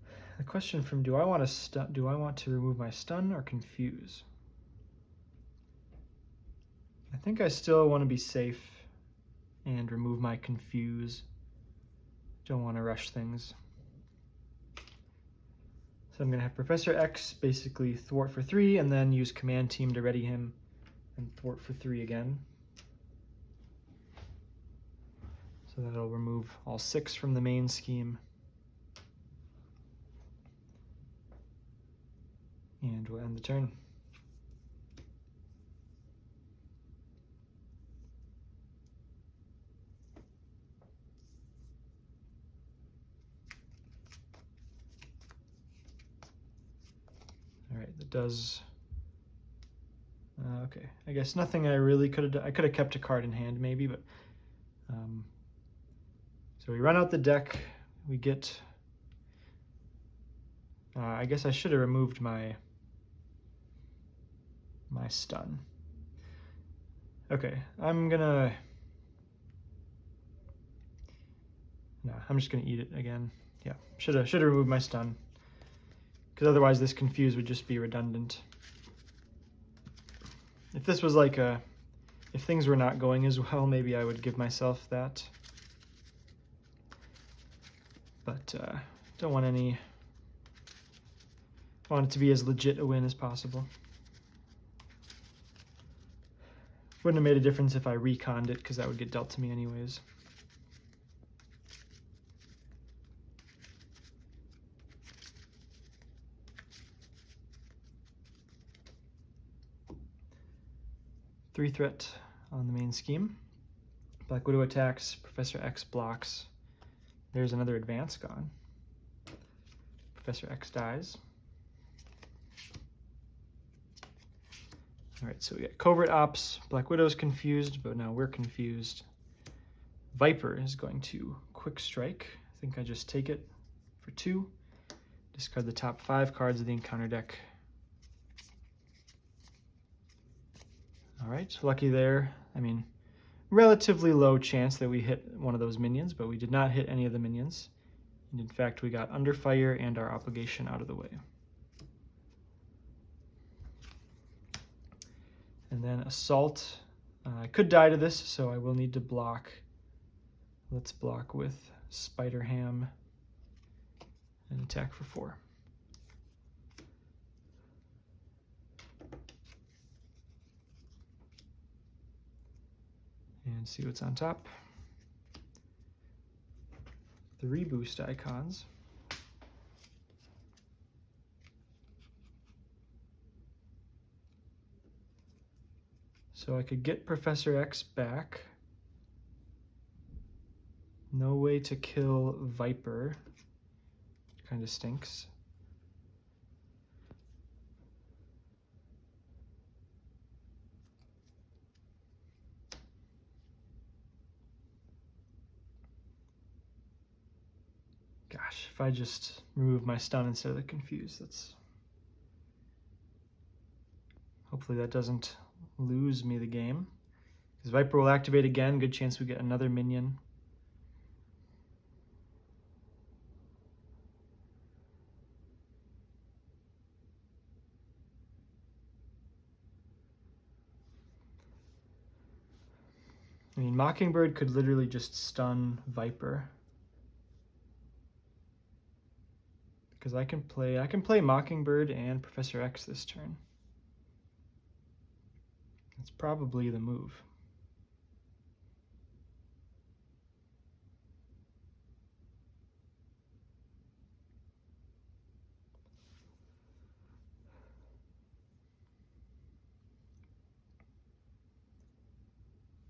question from do I want to remove my stun or confuse? I think I still want to be safe and remove my confuse. Don't want to rush things. So I'm going to have Professor X basically thwart for 3 and then use Command Team to ready him and thwart for 3 again. So that'll remove all 6 from the main scheme. And we'll end the turn. All right, that does. Okay, I guess nothing I really could have done. I could have kept a card in hand maybe, but so we run out the deck. We get. I guess I should have removed my stun. Okay, I'm just gonna eat it again. Yeah, should have removed my stun, because otherwise this confuse would just be redundant. If this was like if things were not going as well, maybe I would give myself that. But don't want want it to be as legit a win as possible. Wouldn't have made a difference if I reconned it, because that would get dealt to me anyways. Three threat on the main scheme. Black Widow attacks, Professor X blocks. There's another advance gone. Professor X dies. All right, so we got covert ops. Black Widow's confused, but now we're confused. Viper is going to quick strike. I think I just take it for 2. Discard the top 5 cards of the encounter deck. All right, lucky there. I mean, relatively low chance that we hit one of those minions, but we did not hit any of the minions. And in fact, we got under fire and our obligation out of the way. And then assault. I could die to this, so I will need to block. Let's block with Spider Ham and attack for 4. And see what's on top. 3 boost icons. So I could get Professor X back. No way to kill Viper. Kind of stinks. Gosh, if I just remove my stun instead of the confuse, that's... Hopefully that doesn't lose me the game. Because Viper will activate again, good chance we get another minion. I mean, Mockingbird could literally just stun Viper. Because I can play Mockingbird and Professor X this turn. That's probably the move.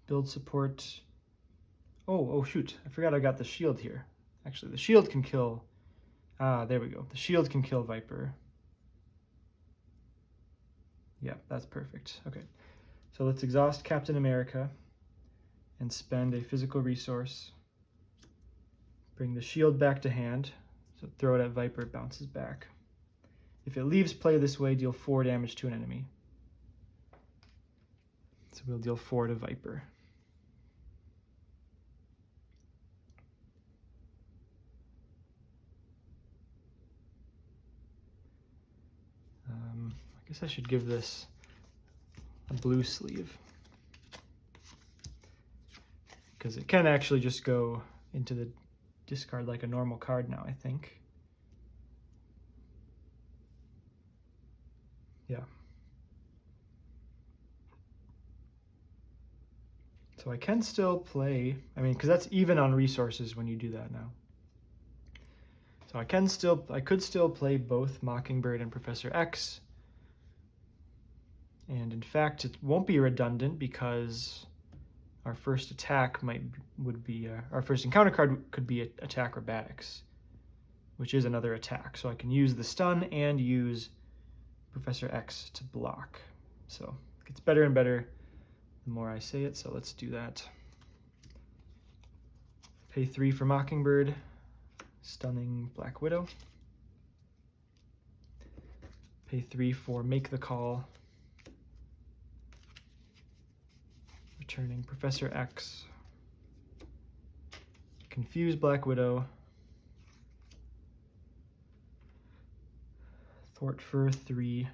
Build support. Oh shoot, I forgot I got the shield here. Actually, the shield can kill... there we go. The shield can kill Viper. Yeah, that's perfect. Okay. So let's exhaust Captain America and spend a physical resource. Bring the shield back to hand. So throw it at Viper, it bounces back. If it leaves play this way, deal 4 damage to an enemy. So we'll deal 4 to Viper. guess I should give this a blue sleeve, because it can actually just go into the discard like a normal card now, I think. Yeah. So I can still play, I mean, because that's even on resources when you do that now. So I could still play both Mockingbird and Professor X. And in fact, it won't be redundant because our first attack would be our first encounter card could be Attack Acrobatics, which is another attack. So I can use the stun and use Professor X to block. So it gets better and better the more I say it. So let's do that. Pay 3 for Mockingbird, stunning Black Widow. Pay 3 for Make the Call, returning Professor X. Confuse Black Widow. Thwart for 3.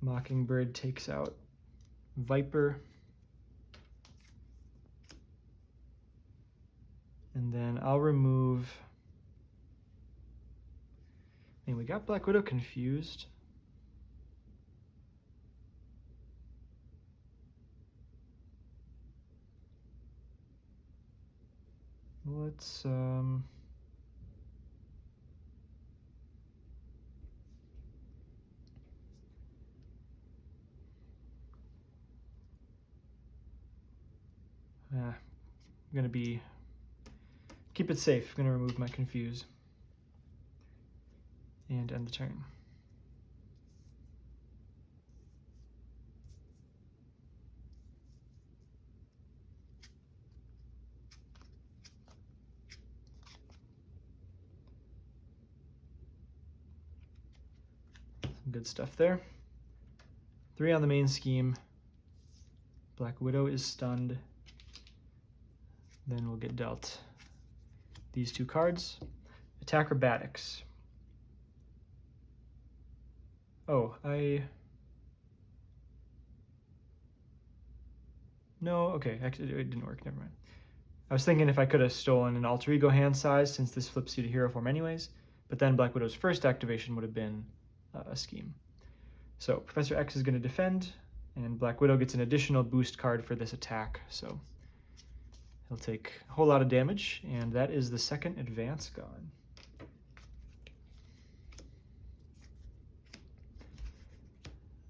Mockingbird takes out Viper. And then I'll remove, and we got Black Widow confused. Let's, I'm gonna keep it safe. I'm gonna remove my confuse and end the turn. Some good stuff there. 3 on the main scheme. Black Widow is stunned. Then we'll get dealt these 2 cards. Attack Acrobatics. Oh, no, okay, actually it didn't work, never mind. I was thinking if I could have stolen an alter ego hand size, since this flips you to hero form anyways, but then Black Widow's first activation would have been a scheme. So Professor X is going to defend, and Black Widow gets an additional boost card for this attack, so he'll take a whole lot of damage, and that is the second advance gone.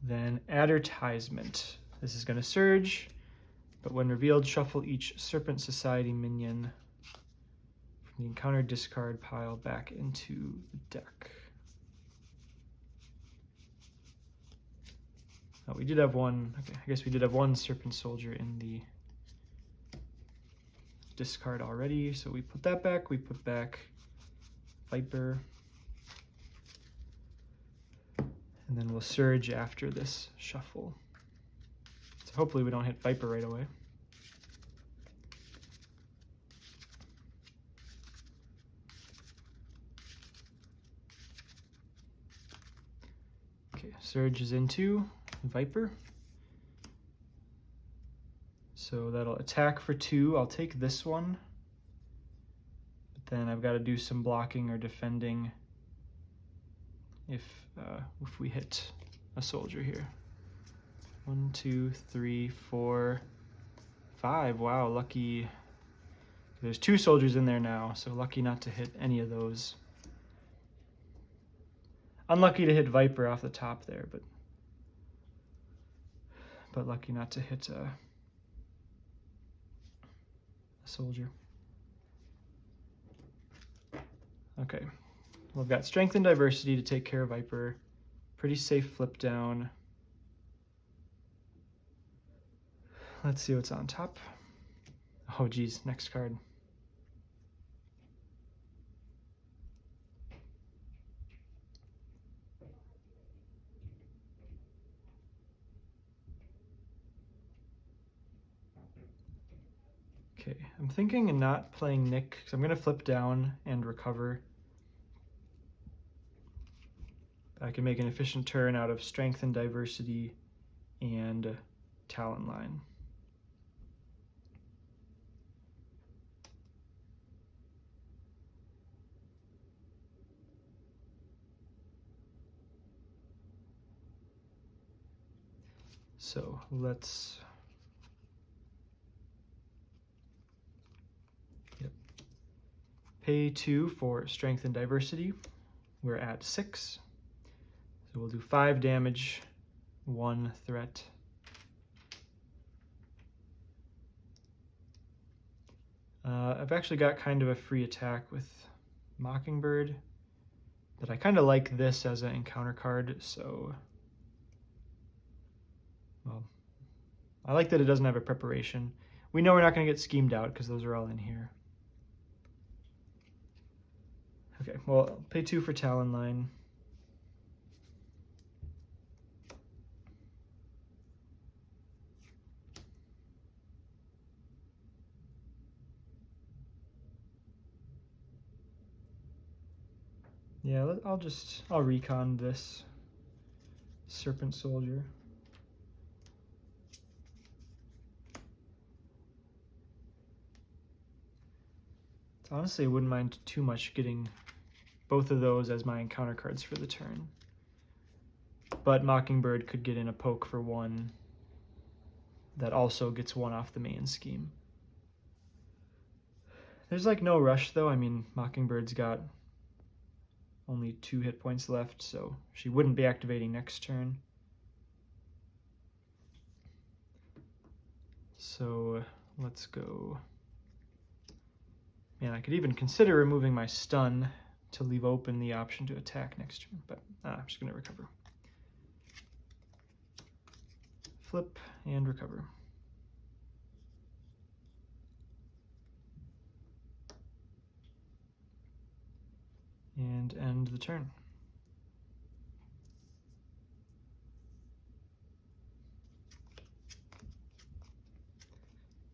Then Advertisement. This is going to surge, but when revealed, shuffle each Serpent Society minion from the encounter discard pile back into the deck. Oh, we did have one, okay, I guess we did have one Serpent Soldier in the discard already, so we put that back. We put back Viper, and then we'll surge after this shuffle. So hopefully we don't hit Viper right away. Okay, surge is into Viper. So that'll attack for 2. I'll take this one. But then I've got to do some blocking or defending if we hit a soldier here. 1, 2, 3, 4, 5. Wow, lucky. There's 2 soldiers in there now, so lucky not to hit any of those. Unlucky to hit Viper off the top there, but lucky not to hit a soldier. Okay, well, I've got Strength and Diversity to take care of Viper. Pretty safe flip down. Let's see what's on top. Oh geez, next card. Okay, I'm thinking of not playing Nick because I'm going to flip down and recover. I can make an efficient turn out of Strength and Diversity and Talent Line. So let's pay 2 for Strength and Diversity. We're at 6. So we'll do 5 damage, 1 threat. I've actually got kind of a free attack with Mockingbird, but I kind of like this as an encounter card, so well, I like that it doesn't have a preparation. We know we're not going to get schemed out because those are all in here. Okay, well, I'll pay 2 for Talon Line. Yeah, I'll recon this Serpent Soldier. Honestly, I wouldn't mind too much getting both of those as my encounter cards for the turn. But Mockingbird could get in a poke for 1 that also gets 1 off the main scheme. There's like no rush though. I mean, Mockingbird's got only 2 hit points left, so she wouldn't be activating next turn. So let's go. Man, I could even consider removing my stun to leave open the option to attack next turn, but I'm just going to recover. Flip and recover. And end the turn.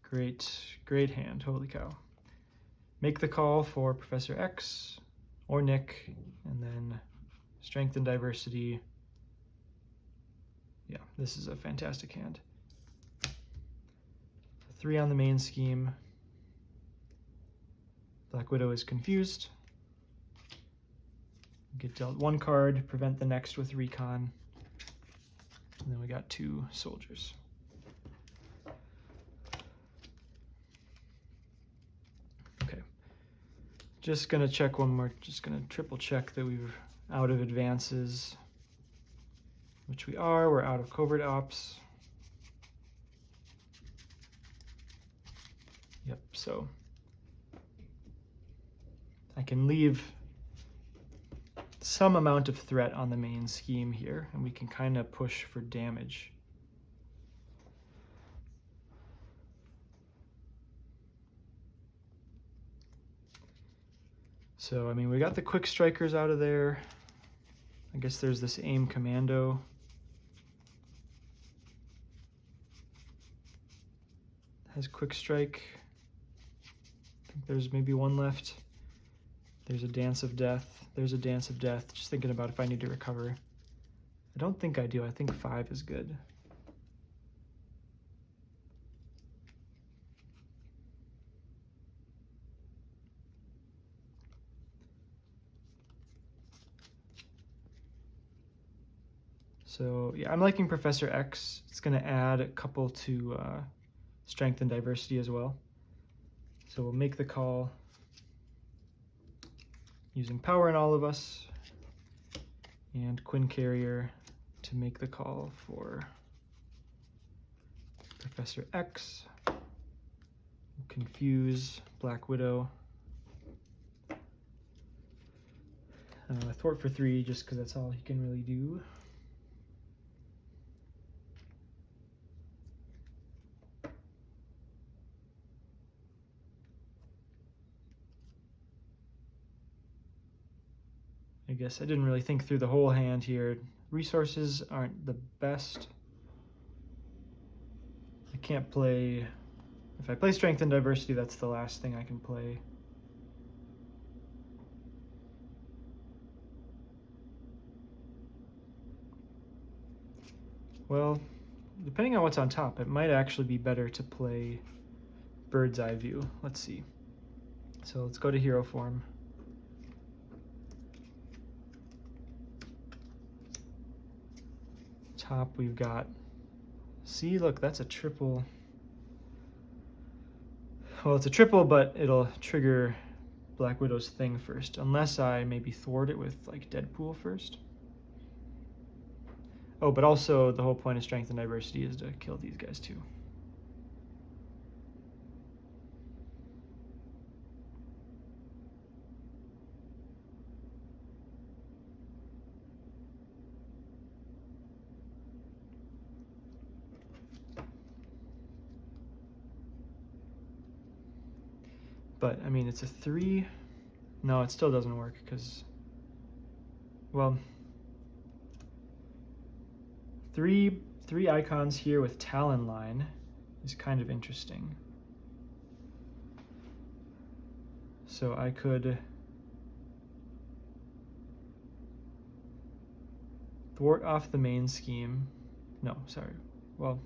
Great hand, holy cow. Make the call for Professor X or Nick, and then Strength and Diversity. Yeah, this is a fantastic hand. 3 on the main scheme. Black Widow is confused. Get dealt 1 card, prevent the next with recon. And then we got 2 soldiers. Okay. Just gonna check one more, just gonna triple check that we're out of advances, which we are. We're out of covert ops. Yep, so I can leave some amount of threat on the main scheme here, and we can kind of push for damage. So, I mean, we got the quick strikers out of there. I guess there's this aim commando. Has quick strike. I think there's maybe 1 left. There's a Dance of Death. There's a Dance of Death. Just thinking about if I need to recover. I don't think I do. I think 5 is good. So yeah, I'm liking Professor X. It's going to add a couple to Strength and Diversity as well. So we'll make the call using Power in All of Us and Quinn Carrier to make the call for Professor X. We'll confuse Black Widow. Thwart for 3 just because that's all he can really do. I guess I didn't really think through the whole hand here. Resources aren't the best. I can't play... If I play Strength and Diversity, that's the last thing I can play. Well, depending on what's on top, it might actually be better to play bird's eye view. Let's see. So let's go to hero form. Top we've got, see, look, that's a triple. Well, it's a triple, but it'll trigger Black Widow's thing first, unless I maybe thwart it with like Deadpool first. Oh, but also the whole point of strength and diversity is to kill these guys too. But I mean, it's a 3. No, it still doesn't work because, well, three icons here with Talon line is kind of interesting. So I could thwart off the main scheme. No, sorry. Well,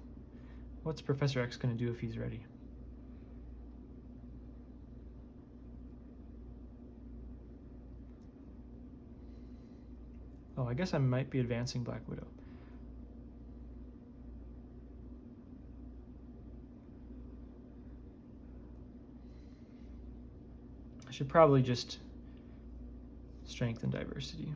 what's Professor X going to do if he's ready? Oh, I guess I might be advancing Black Widow. I should probably just strength and diversity.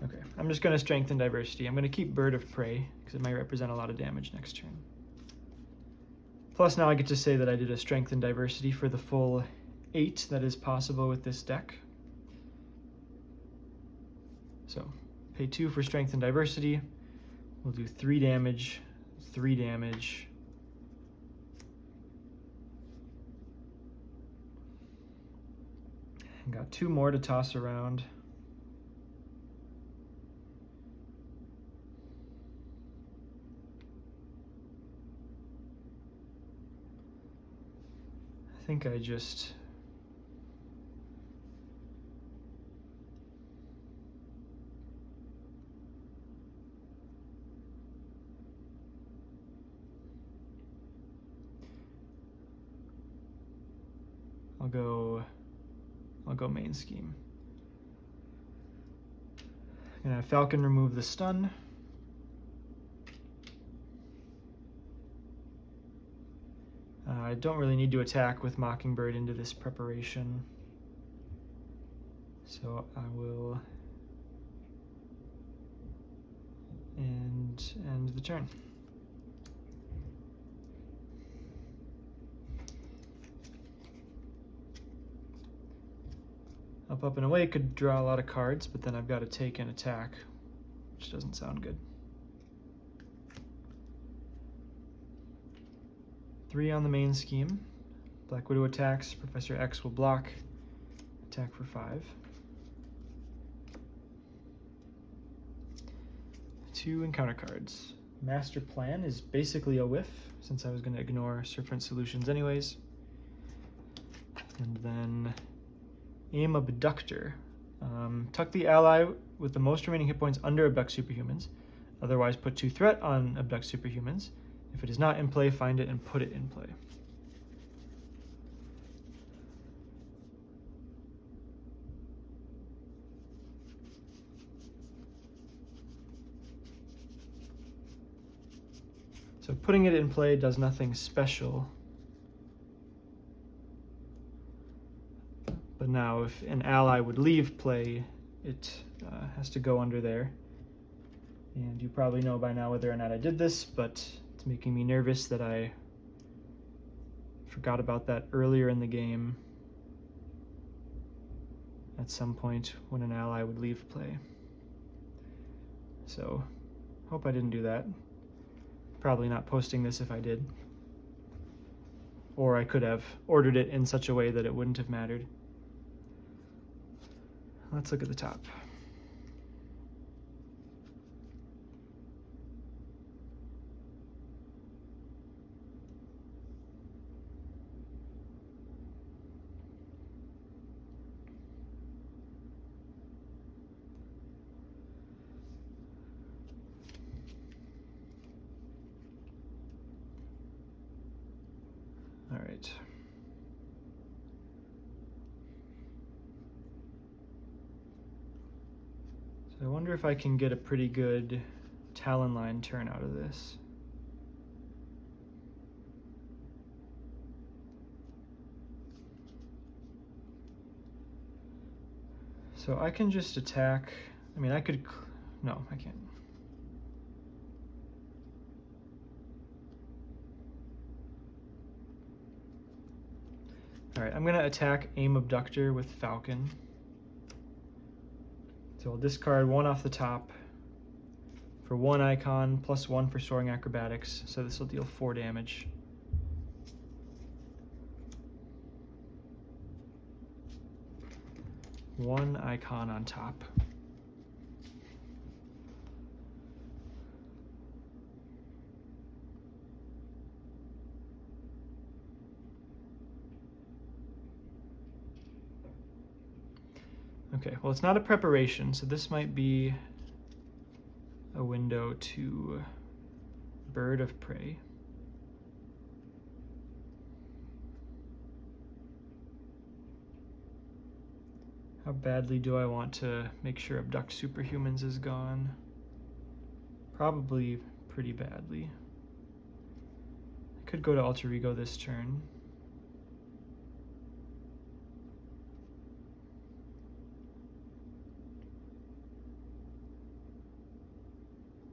Okay, I'm just going to strengthen diversity. I'm going to keep Bird of Prey because it might represent a lot of damage next turn. Plus now I get to say that I did a strength and diversity for the full 8 that is possible with this deck. So pay 2 for strength and diversity. We'll do 3 damage, 3 damage. And got 2 more to toss around. I think I just I'll go main scheme. I'm gonna have Falcon remove the stun. I don't really need to attack with Mockingbird into this preparation, so I will end the turn. Up, and away could draw a lot of cards, but then I've got to take an attack, which doesn't sound good. 3 on the main scheme. Black Widow attacks, Professor X will block, attack for 5. 2 encounter cards. Master Plan is basically a whiff, since I was going to ignore Serpent Solutions anyways. And then Aim Abductor. Tuck the ally with the most remaining hit points under Abduct Superhumans. Otherwise, put 2 threat on Abduct Superhumans. If it is not in play, find it and put it in play. So putting it in play does nothing special. But now if an ally would leave play, it has to go under there. And you probably know by now whether or not I did this, but it's making me nervous that I forgot about that earlier in the game at some point when an ally would leave play. So, hope I didn't do that. Probably not posting this if I did. Or I could have ordered it in such a way that it wouldn't have mattered. let's look at the top. All right. So I wonder if I can get a pretty good talon line turn out of this. So I can just attack. I mean, I could. No, I can't. All right, I'm going to attack Aim Abductor with Falcon. So I'll discard 1 off the top for 1 icon, +1 for Soaring Acrobatics. So this will deal 4 damage. One icon on top. Okay, well, it's not a preparation, so this might be a window to Bird of Prey. How badly do I want to make sure Abduct Superhumans is gone? Probably pretty badly. I could go to Alter Ego this turn.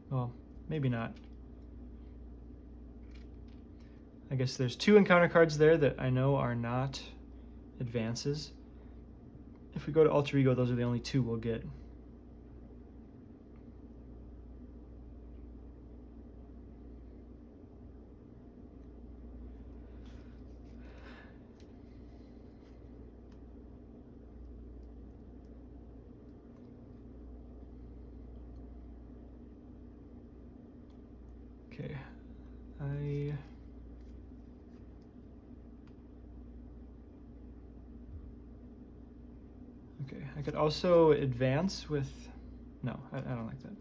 Well, maybe not. I guess there's 2 encounter cards there that I know are not advances. If we go to Alter Ego, those are the only 2 we'll get. Okay, I could also advance with, no, I don't like that.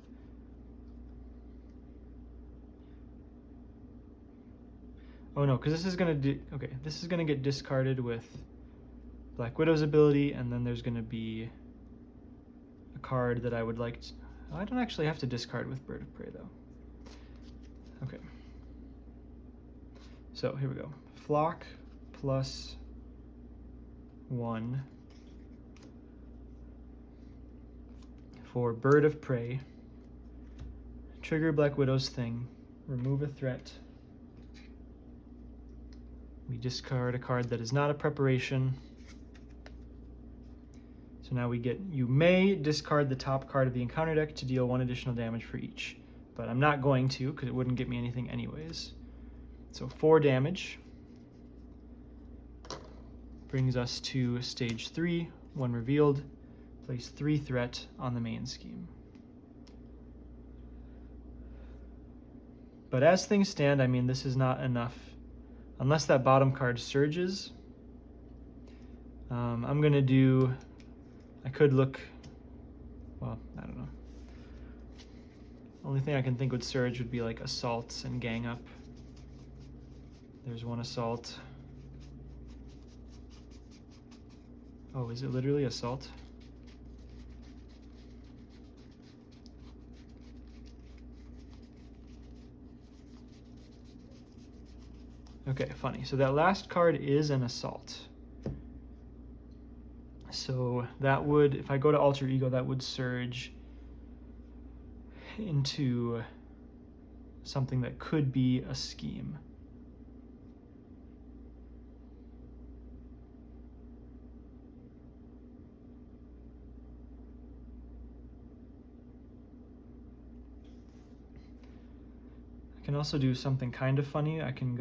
Oh no, because this is gonna this is gonna get discarded with Black Widow's ability, and then there's gonna be a card that I would like to, I don't actually have to discard with Bird of Prey though. Okay. So here we go. Flock +1 for Bird of Prey. Trigger Black Widow's thing. Remove a threat. We discard a card that is not a preparation. So now we get, you may discard the top card of the encounter deck to deal 1 additional damage for each. But I'm not going to, because it wouldn't get me anything anyways. So 4 damage. Brings us to stage 3, 1 revealed. Place 3 threat on the main scheme. But as things stand, I mean, this is not enough. Unless that bottom card surges, I'm going to do, I could look, well, I don't know. Only thing I can think would surge would be like assaults and gang up. There's 1 assault. Oh, is it literally assault? Okay, funny. So that last card is an assault. So that would, if I go to Alter Ego, that would surge into something that could be a scheme. I can also do something kind of funny. I can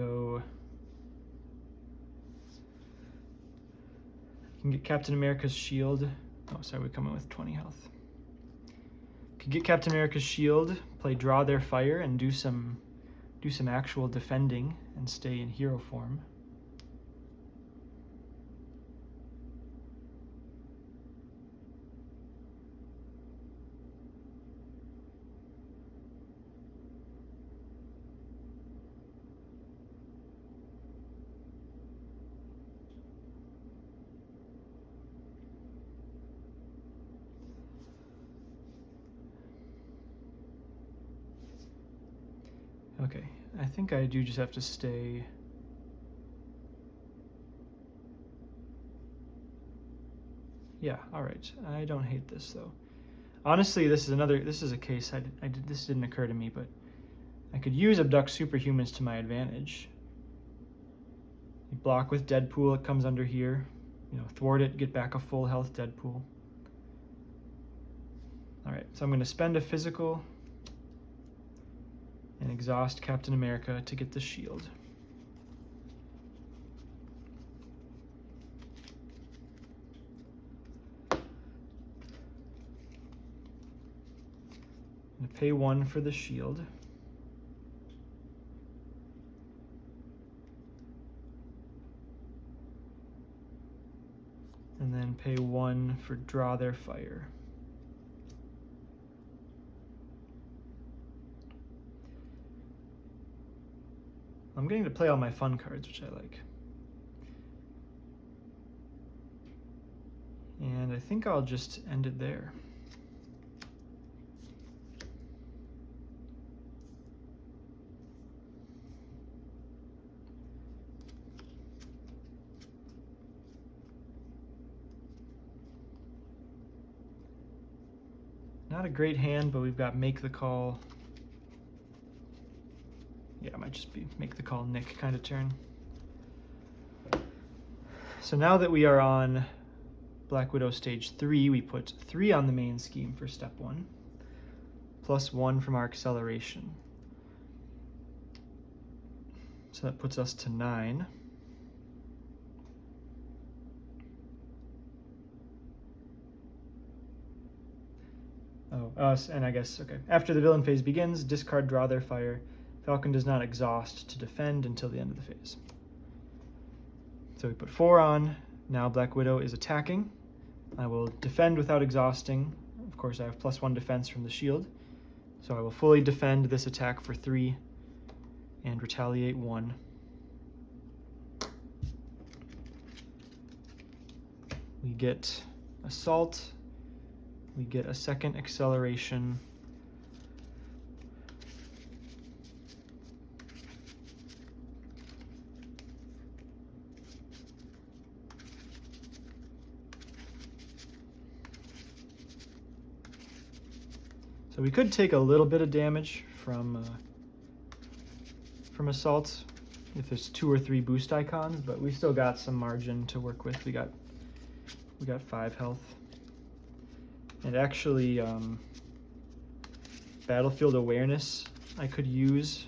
get Captain America's shield Oh, sorry, we come in with 20 health. Could get Captain America's shield, play draw their fire, and do some actual defending and stay in hero form. Okay, I think I do just have to stay. Yeah, all right. I don't hate this though. Honestly, this is a case this didn't occur to me, but I could use abduct superhumans to my advantage. You block with Deadpool, it comes under here. You know, thwart it, get back a full health Deadpool. All right, so I'm going to spend a physical and exhaust Captain America to get the shield. I'm going to pay 1 for the shield. And then pay 1 for draw their fire. I'm getting to play all my fun cards, which I like. And I think I'll just end it there. Not a great hand, but we've got make the call. Yeah, it might just be make the call Nick kind of turn. So now that we are on Black Widow stage 3, we put 3 on the main scheme for step 1, plus 1 from our acceleration. So that puts us to 9. And I guess, okay. After the villain phase begins, discard, draw their fire. Falcon does not exhaust to defend until the end of the phase. So we put 4 on. Now Black Widow is attacking. I will defend without exhausting. Of course, I have plus 1 defense from the shield. So I will fully defend this attack for 3 and retaliate 1. We get assault. We get a second acceleration. So we could take a little bit of damage from assault if there's 2 or 3 boost icons, but we still got some margin to work with. We got 5 health. And actually, Battlefield Awareness I could use.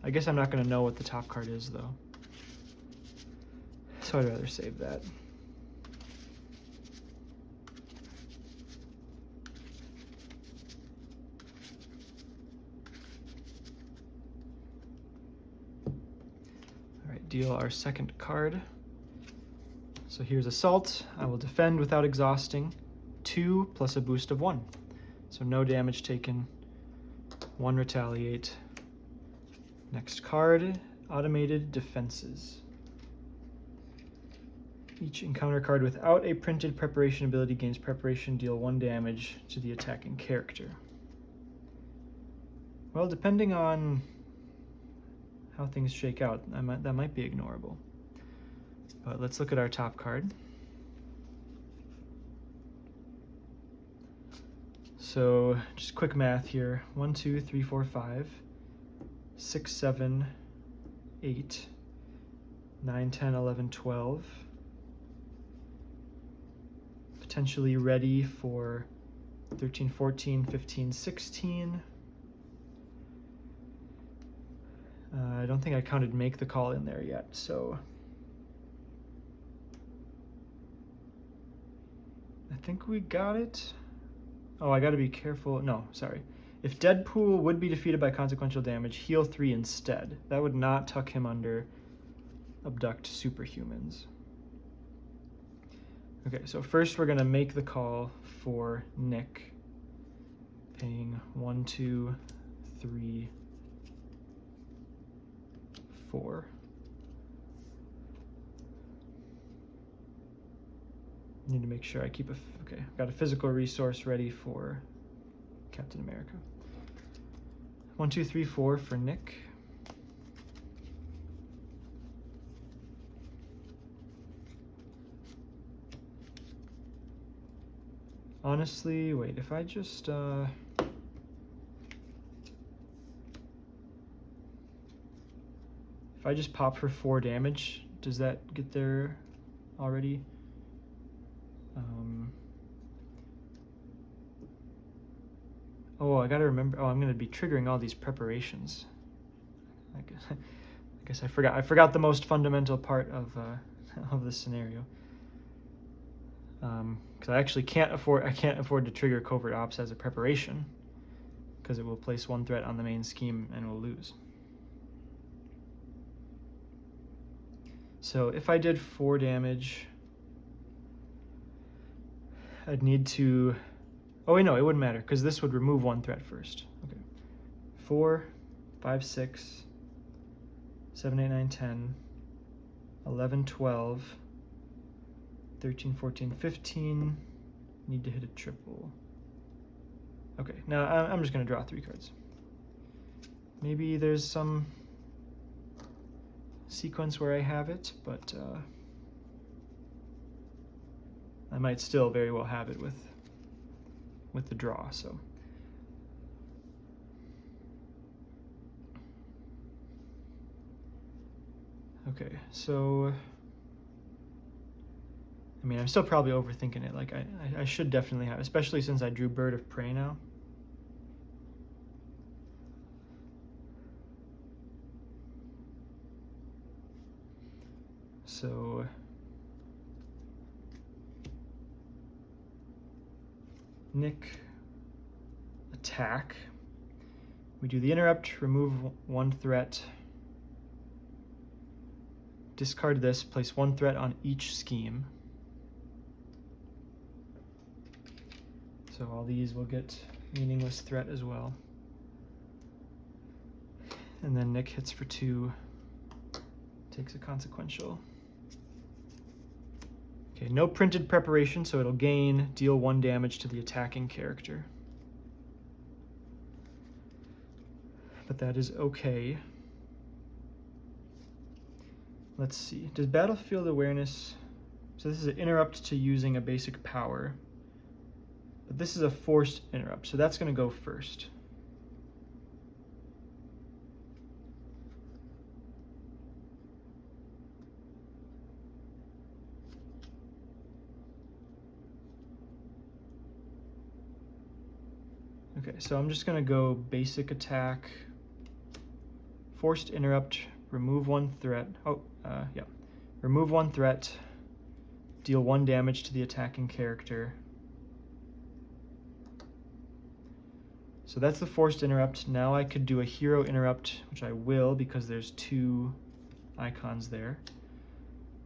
I guess I'm not going to know what the top card is, though. So I'd rather save that. All right, deal our second card. So here's Assault. I will defend without exhausting. 2 plus a boost of 1. So no damage taken. 1 retaliate. Next card, Automated Defenses. Each encounter card without a printed preparation ability gains preparation, deal 1 damage to the attacking character. Well, depending on how things shake out, that might be ignorable. But let's look at our top card. So just quick math here. 1, 2, 3, 4, 5, 6, 7, 8, 9, 10, 11, 12. Potentially ready for 13, 14, 15, 16. I don't think I counted make the call in there yet, so I think we got it. Oh, I gotta be careful. No, sorry. If Deadpool would be defeated by consequential damage, heal 3 instead. That would not tuck him under abduct superhumans. Okay, so first we're gonna make the call for Nick, paying 1, 2, 3, 4. Need to make sure I keep okay, I've got a physical resource ready for Captain America. 1, 2, 3, 4 for Nick. Honestly, wait, if I just pop for 4 damage, does that get there already? Oh, I gotta remember. Oh, I'm gonna be triggering all these preparations. I guess I forgot. I forgot the most fundamental part of this scenario. Because I actually can't afford to trigger covert ops as a preparation, because it will place 1 threat on the main scheme and we'll lose. So if I did 4 damage, I'd need to. Oh wait, no, it wouldn't matter because this would remove 1 threat first. Okay, 4, 5, 6, 7, 8, 9, 10, 11, 12. 13, 14, 15, need to hit a triple. Okay, now I'm just gonna draw 3 cards. Maybe there's some sequence where I have it, but I might still very well have it with the draw, so. Okay, so I mean, I'm still probably overthinking it. Like, I should definitely have, especially since I drew Bird of Prey now. So Nick, attack. We do the interrupt, remove 1 threat. Discard this, place 1 threat on each scheme. So all these will get meaningless threat as well. And then Nick hits for 2, takes a consequential. Okay, no printed preparation, so it'll deal 1 damage to the attacking character. But that is okay. Let's see, does Battlefield Awareness, so this is an interrupt to using a basic power. But this is a forced interrupt, so that's going to go first. Okay, so I'm just going to go basic attack, forced interrupt, remove 1 threat. Yeah. Remove 1 threat, deal 1 damage to the attacking character. So that's the forced interrupt. Now I could do a hero interrupt, which I will because there's 2 icons there.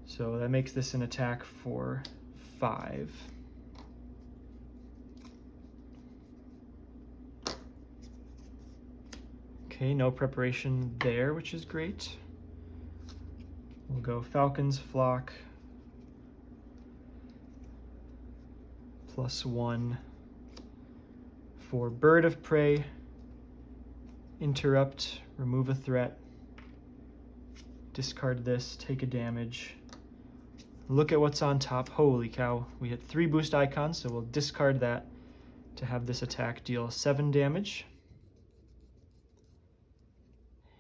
So that makes this an attack for 5. Okay, no preparation there, which is great. We'll go Falcon's Flock, +1 for Bird of Prey, interrupt, remove a threat, discard this, take a damage. Look at what's on top. Holy cow, we hit 3 boost icons, so we'll discard that to have this attack deal 7 damage.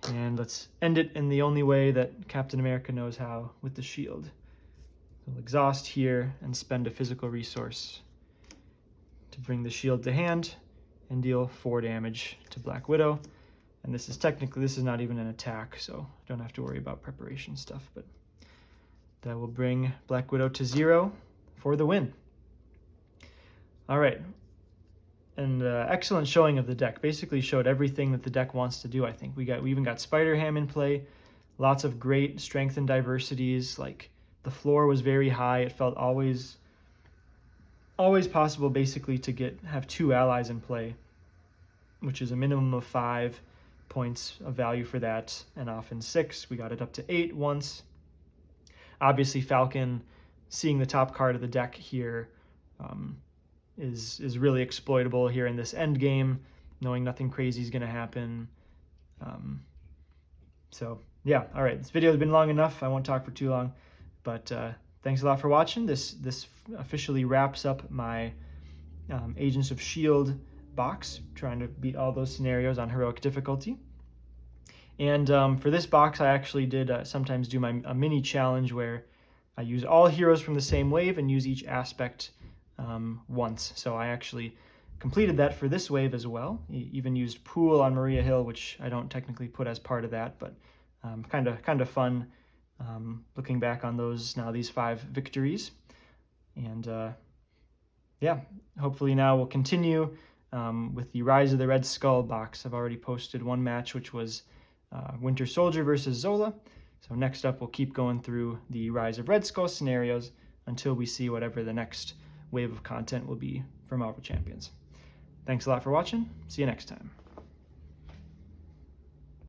And let's end it in the only way that Captain America knows how, with the shield. We'll exhaust here and spend a physical resource to bring the shield to hand and deal 4 damage to Black Widow. And this is not even an attack, so don't have to worry about preparation stuff, but that will bring Black Widow to 0 for the win. All right. And excellent showing of the deck. Basically showed everything that the deck wants to do, I think. We even got Spider-Ham in play. Lots of great strength and diversities. Like, the floor was very high. It felt always possible, basically, to have 2 allies in play, which is a minimum of 5 points of value for that, and often 6. We got it up to 8 once. Obviously, Falcon, seeing the top card of the deck here, is really exploitable here in this end game, knowing nothing crazy is going to happen. So yeah, all right, this video has been long enough. I won't talk for too long, but thanks a lot for watching. This officially wraps up my Agents of S.H.I.E.L.D. box, trying to beat all those scenarios on heroic difficulty. And for this box, I actually did sometimes do a mini challenge where I use all heroes from the same wave and use each aspect once. So I actually completed that for this wave as well. Even used Pool on Maria Hill, which I don't technically put as part of that, but kind of fun looking back on these 5 victories. And yeah, hopefully now we'll continue with the Rise of the Red Skull box. I've already posted one match, which was Winter Soldier versus Zola. So next up, we'll keep going through the Rise of Red Skull scenarios until we see whatever the next wave of content will be for Marvel Champions. Thanks a lot for watching. See you next time.